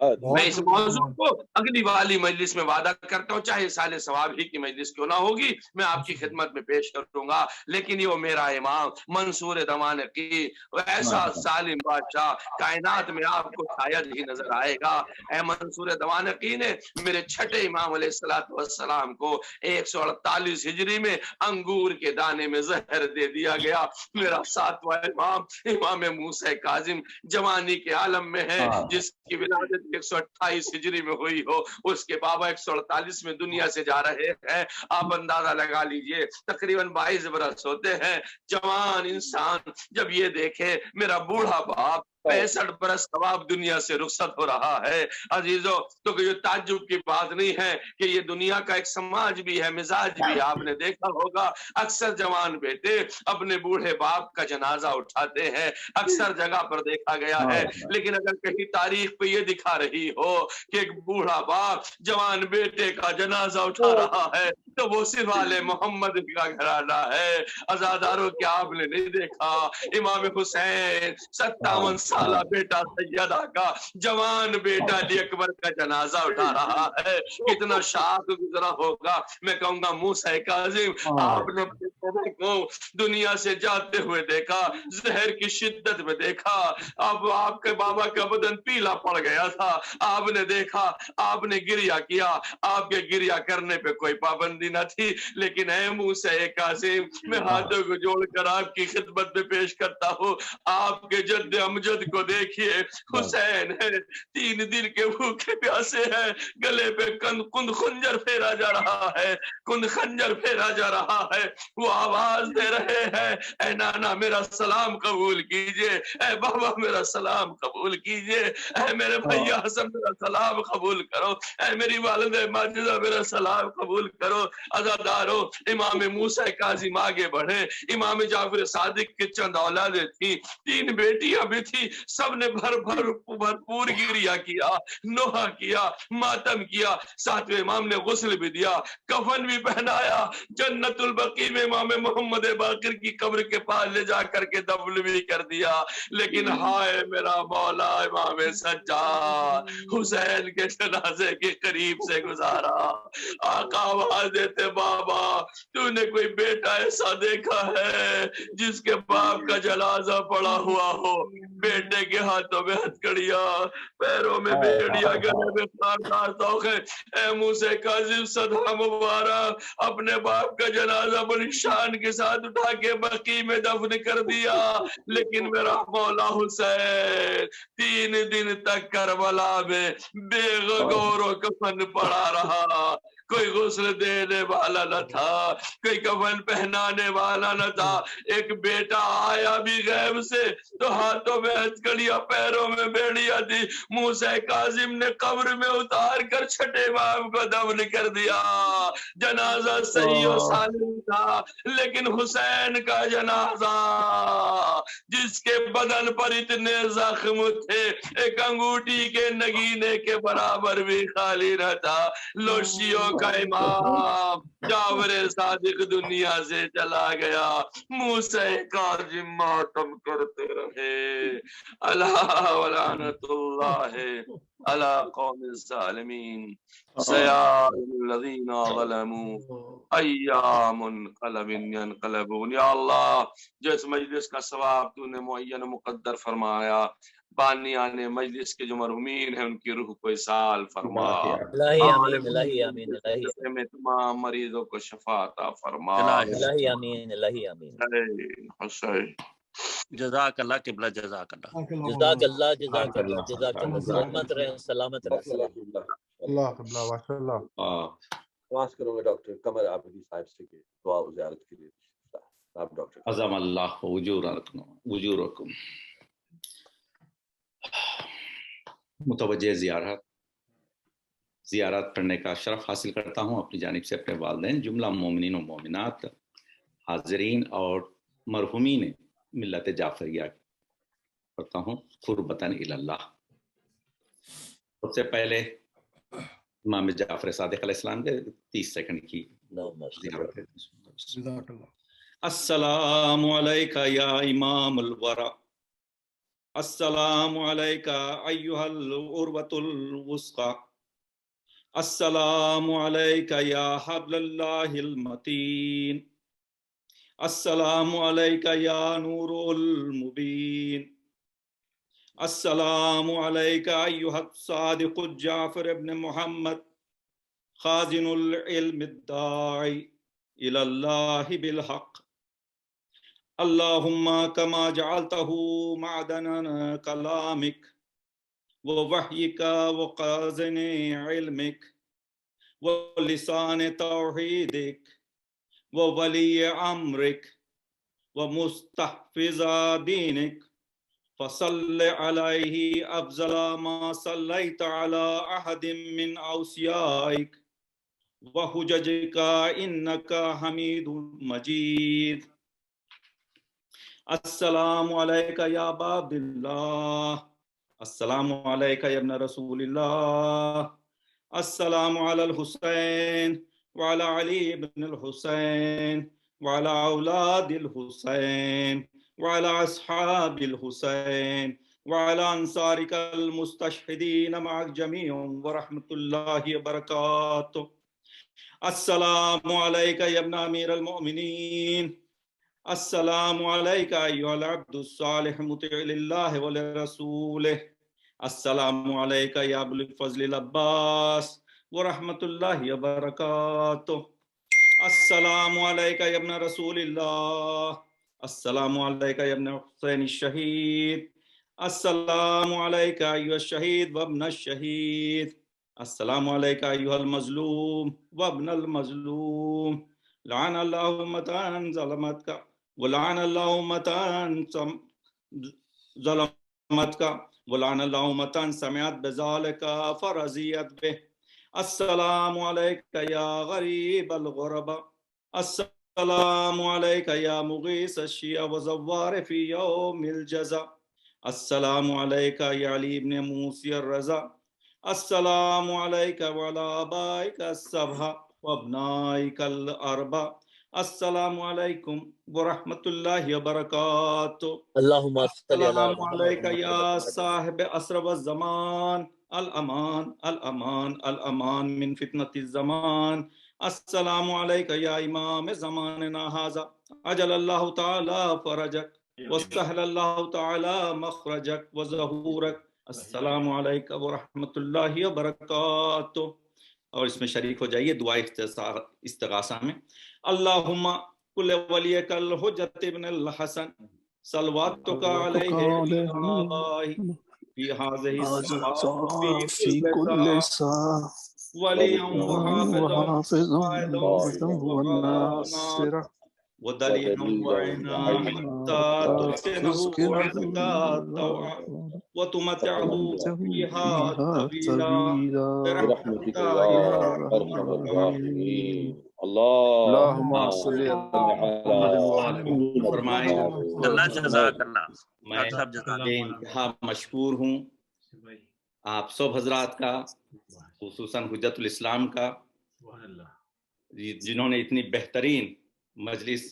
میں اس موضوع کو اگلی والی مجلس میں وعدہ کرتا ہوں، چاہے سال ثواب ہی کی مجلس کیوں نہ ہوگی، میں آپ کی خدمت میں پیش کروں گا. لیکن یہ میرا امام منصور دوانقی، ایسا سالم بادشاہ کائنات میں آپ کو شاید ہی نظر آئے گا. اے منصور دوانقی نے میرے چھٹے امام علیہ السلام کو 148 ہجری میں انگور کے دانے میں زہر دے دیا گیا. میرا ساتواں امام امام موسیٰ کاظم جوانی کے عالم میں ہے، جس کی ولادت 128 ہجری میں ہوئی ہو، اس کے بابا 148 میں دنیا سے جا رہے ہیں. آپ اندازہ لگا لیجئے تقریباً 22 برس ہوتے ہیں. جوان انسان جب یہ دیکھے میرا بوڑھا باپ 65 برس ثواب دنیا سے رخصت ہو رہا ہے، عزیزو، تو یہ تعجب کی بات نہیں ہے کہ یہ دنیا کا ایک سماج بھی ہے، مزاج بھی. آپ نے دیکھا ہوگا اکثر جوان بیٹے اپنے بوڑھے باپ کا جنازہ اٹھاتے ہیں، اکثر جگہ پر دیکھا گیا ہے. لیکن اگر کہیں تاریخ پہ یہ دکھا رہی ہو کہ ایک بوڑھا باپ جوان بیٹے کا جنازہ اٹھا رہا ہے تو وہ صرف آل محمد کا گھرانہ ہے. عزاداروں کیا آپ نے نہیں دیکھا امام حسین 57 سالہ بیٹا سیدہ کا جوان بیٹا علی اکبر کا جنازہ اٹھا رہا ہے؟ کتنا شاق گزرا ہوگا. میں کہوں گا موسیٰ کاظم، آپ نے اپنے کو دنیا سے جاتے ہوئے دیکھا، زہر کی شدت میں دیکھا. اب آپ کے بابا کا بدن پیلا پڑ گیا تھا، آپ نے دیکھا، آپ نے گریہ کیا. آپ کے گریہ کرنے پہ کوئی پابندی نہ تھی، لیکن اے موسیٰ کاظم، میں ہاتھوں کو جوڑ کر آپ کی خدمت میں پیش کرتا ہوں. آپ کے جد امجد کو دیکھیے، حسین ہے، 3 دن کے بھوکے پیاسے ہیں، گلے پہ کند خنجر پھیرا جا رہا ہے، کند خنجر پھیرا جا رہا ہے. وہ آواز دے رہے ہیں، اے نانا میرا سلام قبول کیجئے، اے بابا میرا سلام قبول کیجئے، اے میرے بھیا حسن میرا سلام قبول کرو، اے میری والد ماجدہ میرا سلام قبول کرو. عزادارو، امام موسیٰ کاظم آگے بڑھے. امام جعفر صادق کے چند اولادیں تھیں، 3 بیٹیاں بھی تھی. سب نے بھرپور گریہ کیا، نوحہ کیا، ماتم کیا. 7ویں امام نے غسل بھی دیا، کفن بھی پہنایا، جنت البقیع میں امام محمد باقر کی قبر کے پاس لے جا کر کے دفن بھی کر دیا. لیکن ہائے میرا مولا امام سجاد حسین کے جنازے کے قریب سے گزارا. آقا آواز دیتے، بابا تو نے کوئی بیٹا ایسا دیکھا ہے جس کے باپ کا جنازہ پڑا ہوا ہو؟ بیٹے کے ہاتھوں میں ہتھکڑیاں، پیروں میں بیڑیاں، گلے میں خاردار توخے. اے موسیٰ کاظم صدہ مبارک اپنے باپ کا جنازہ بڑی شان کے ساتھ اٹھا کے بقیع میں دفن کر دیا. لیکن میرا مولا حسین 3 دن تک کربلا میں بے غور و کفن پڑا رہا. کوئی غسل دینے والا نہ تھا، کوئی کفن پہنانے والا نہ تھا. ایک بیٹا آیا بھی غیب سے تو ہاتھوں میں ہتھکڑیاں، پیروں میں بیڑیاں تھی. موسیٰ کاظم نے قبر میں اتار کر چھٹے امام کو دفن کر دیا. جنازہ صحیح و سالم تھا، لیکن حسین کا جنازہ جس کے بدن پر اتنے زخم تھے ایک انگوٹھی کے نگینے کے برابر بھی خالی نہ تھا. لوشیوں کا امام جعفر صادق دنیا سے چلا گیا. موسیٰ کاظم ماتم کرتے رہے. اللہ ولعنت اللہ على قوم الظالمين سيعلم الذين ظلموا أيام منقلب ينقلبون. یا اللہ جو اس مجلس کا ثواب تو نے معین و مقدر فرمایا، بانیان مجلس کے جو مرحومین ہیں ان کی روح کو اصال فرما، الہی آمین، الہی آمین، الہی میں تمام مریضوں کو شفا عطا فرما. الہی آمین، الہی آمین. حسین جزاک اللہ قبلہ، جزاک اللہ، جزاک اللہ، جزاک اللہ، جزاک اللہ. سلامت رہیں، سلامت رہیں. اللہ قبلہ ماشاء اللہ. خلاص کروں گا ڈاکٹر قمر عابدی صاحب سے کہ دعا و زیارت کے لیے آپ ڈاکٹر. عظم اللہ وجورکم. متوجہ زیارت پڑھنے کا شرف حاصل کرتا ہوں اپنی جانب سے اپنے والدین، جملہ مومنین و مومنات، حاضرین اور مرحومین ملت جعفریہ پڑھتا ہوں قربتاً اللہ. سب سے پہلے امام جعفر صادق علیہ السلام کے 30 سیکنڈ کی زیارت ہے. السلام علیکہ یا امام الورا، السلام علیکہ ایہا العروۃ الوثقی، السلام علیکہ یا حبل اللہ المتین، السلام علیکہ یا نور المبین، السلام علیکہ ایہا الصادق جعفر ابن محمد خازن العلم الداعی الی اللہ بالحق، اللہم کما جعلتہ معدن کلامک ووحیک وقازن علمک ولسان توحیدک وولی امرک ومستحفظ دینک، فصل علیہ افضل ما صلیت علی احد من اوصیائک وحججک انک حمید مجید. السلام علیکہ یا ابا عبداللہ، السلام علیکہ یا ابن رسول اللہ، السلام علی الحسین وعلی علی ابن الحسین وعلی اولاد الحسین وعلی اصحاب الحسین وعلی انصارک المستشہدین معک جمیع ورحمۃ اللہ وبرکاتہ. السلام علیکہ یا ابن امیر المؤمنین، السلام علیکہ ایہا العبد الصالح مطیع للہ ولرسولہ، السلام علیکہ یا ابو الفضل العباس ورحمۃ اللہ وبرکاتہ. السلام علیکہ یا ابن رسول اللہ، السلام علیکہ یا ابن حسین الشہید، السلام علیکہ ایہا الشہید وابن الشہید، السلام علیکہ ایہا المظلوم وابن المظلوم. لعن اللہ امتان ظلمتک ولعن اللہ امتان ظلمتک ولعن اللہ امتان سمعت بذالک فرضیت بہ. السلام علیکہ یا غریب الغربا، السلام علیکہ یا مغیث الشیع وزوار فی یوم الجزا، السلام علیکہ یا علی ابن موسی الرضا، السلام علیکہ وعلی آبائک السبع وابنائک الاربع، السلام علیکم ورحمۃ اللہ وبرکاتہ. السلام علیکہ یا صاحب عصر والزمان، الامان الامان الامان من فتنة الزمان، السلام علیکہ یا امام زماننا ھذا، عجل اللہ تعالی فرجک وسہل اللہ تعالی مخرجک وظہورک، السلام علیکہ ورحمۃ اللہ وبرکاتہ. اور اس میں شریک ہو جائیے دعا استغاثہ میں. اللہم کل ولیک الحجت ابن الحسن صلواتک علیہ فی هذه الساعة في كل ساعة وليا وحافظا وناصرا ودليلا وعينا حتى تسكنه عندك طوعا وتمتعه فيها طويلا برحمتك يا ارحم الراحمين. اللهم صل على محمد فرمائیں. اللہ جزاک اللہ. میں بے انتہا مشکور ہوں آپ سب حضرات کا، خصوصاً حجت الاسلام کا، جنہوں نے اتنی بہترین مجلس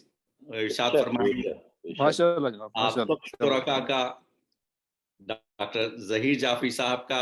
ارشاد فرمائی. آپ سب شرکا کا، ڈاکٹر ظہیر جعفری صاحب کا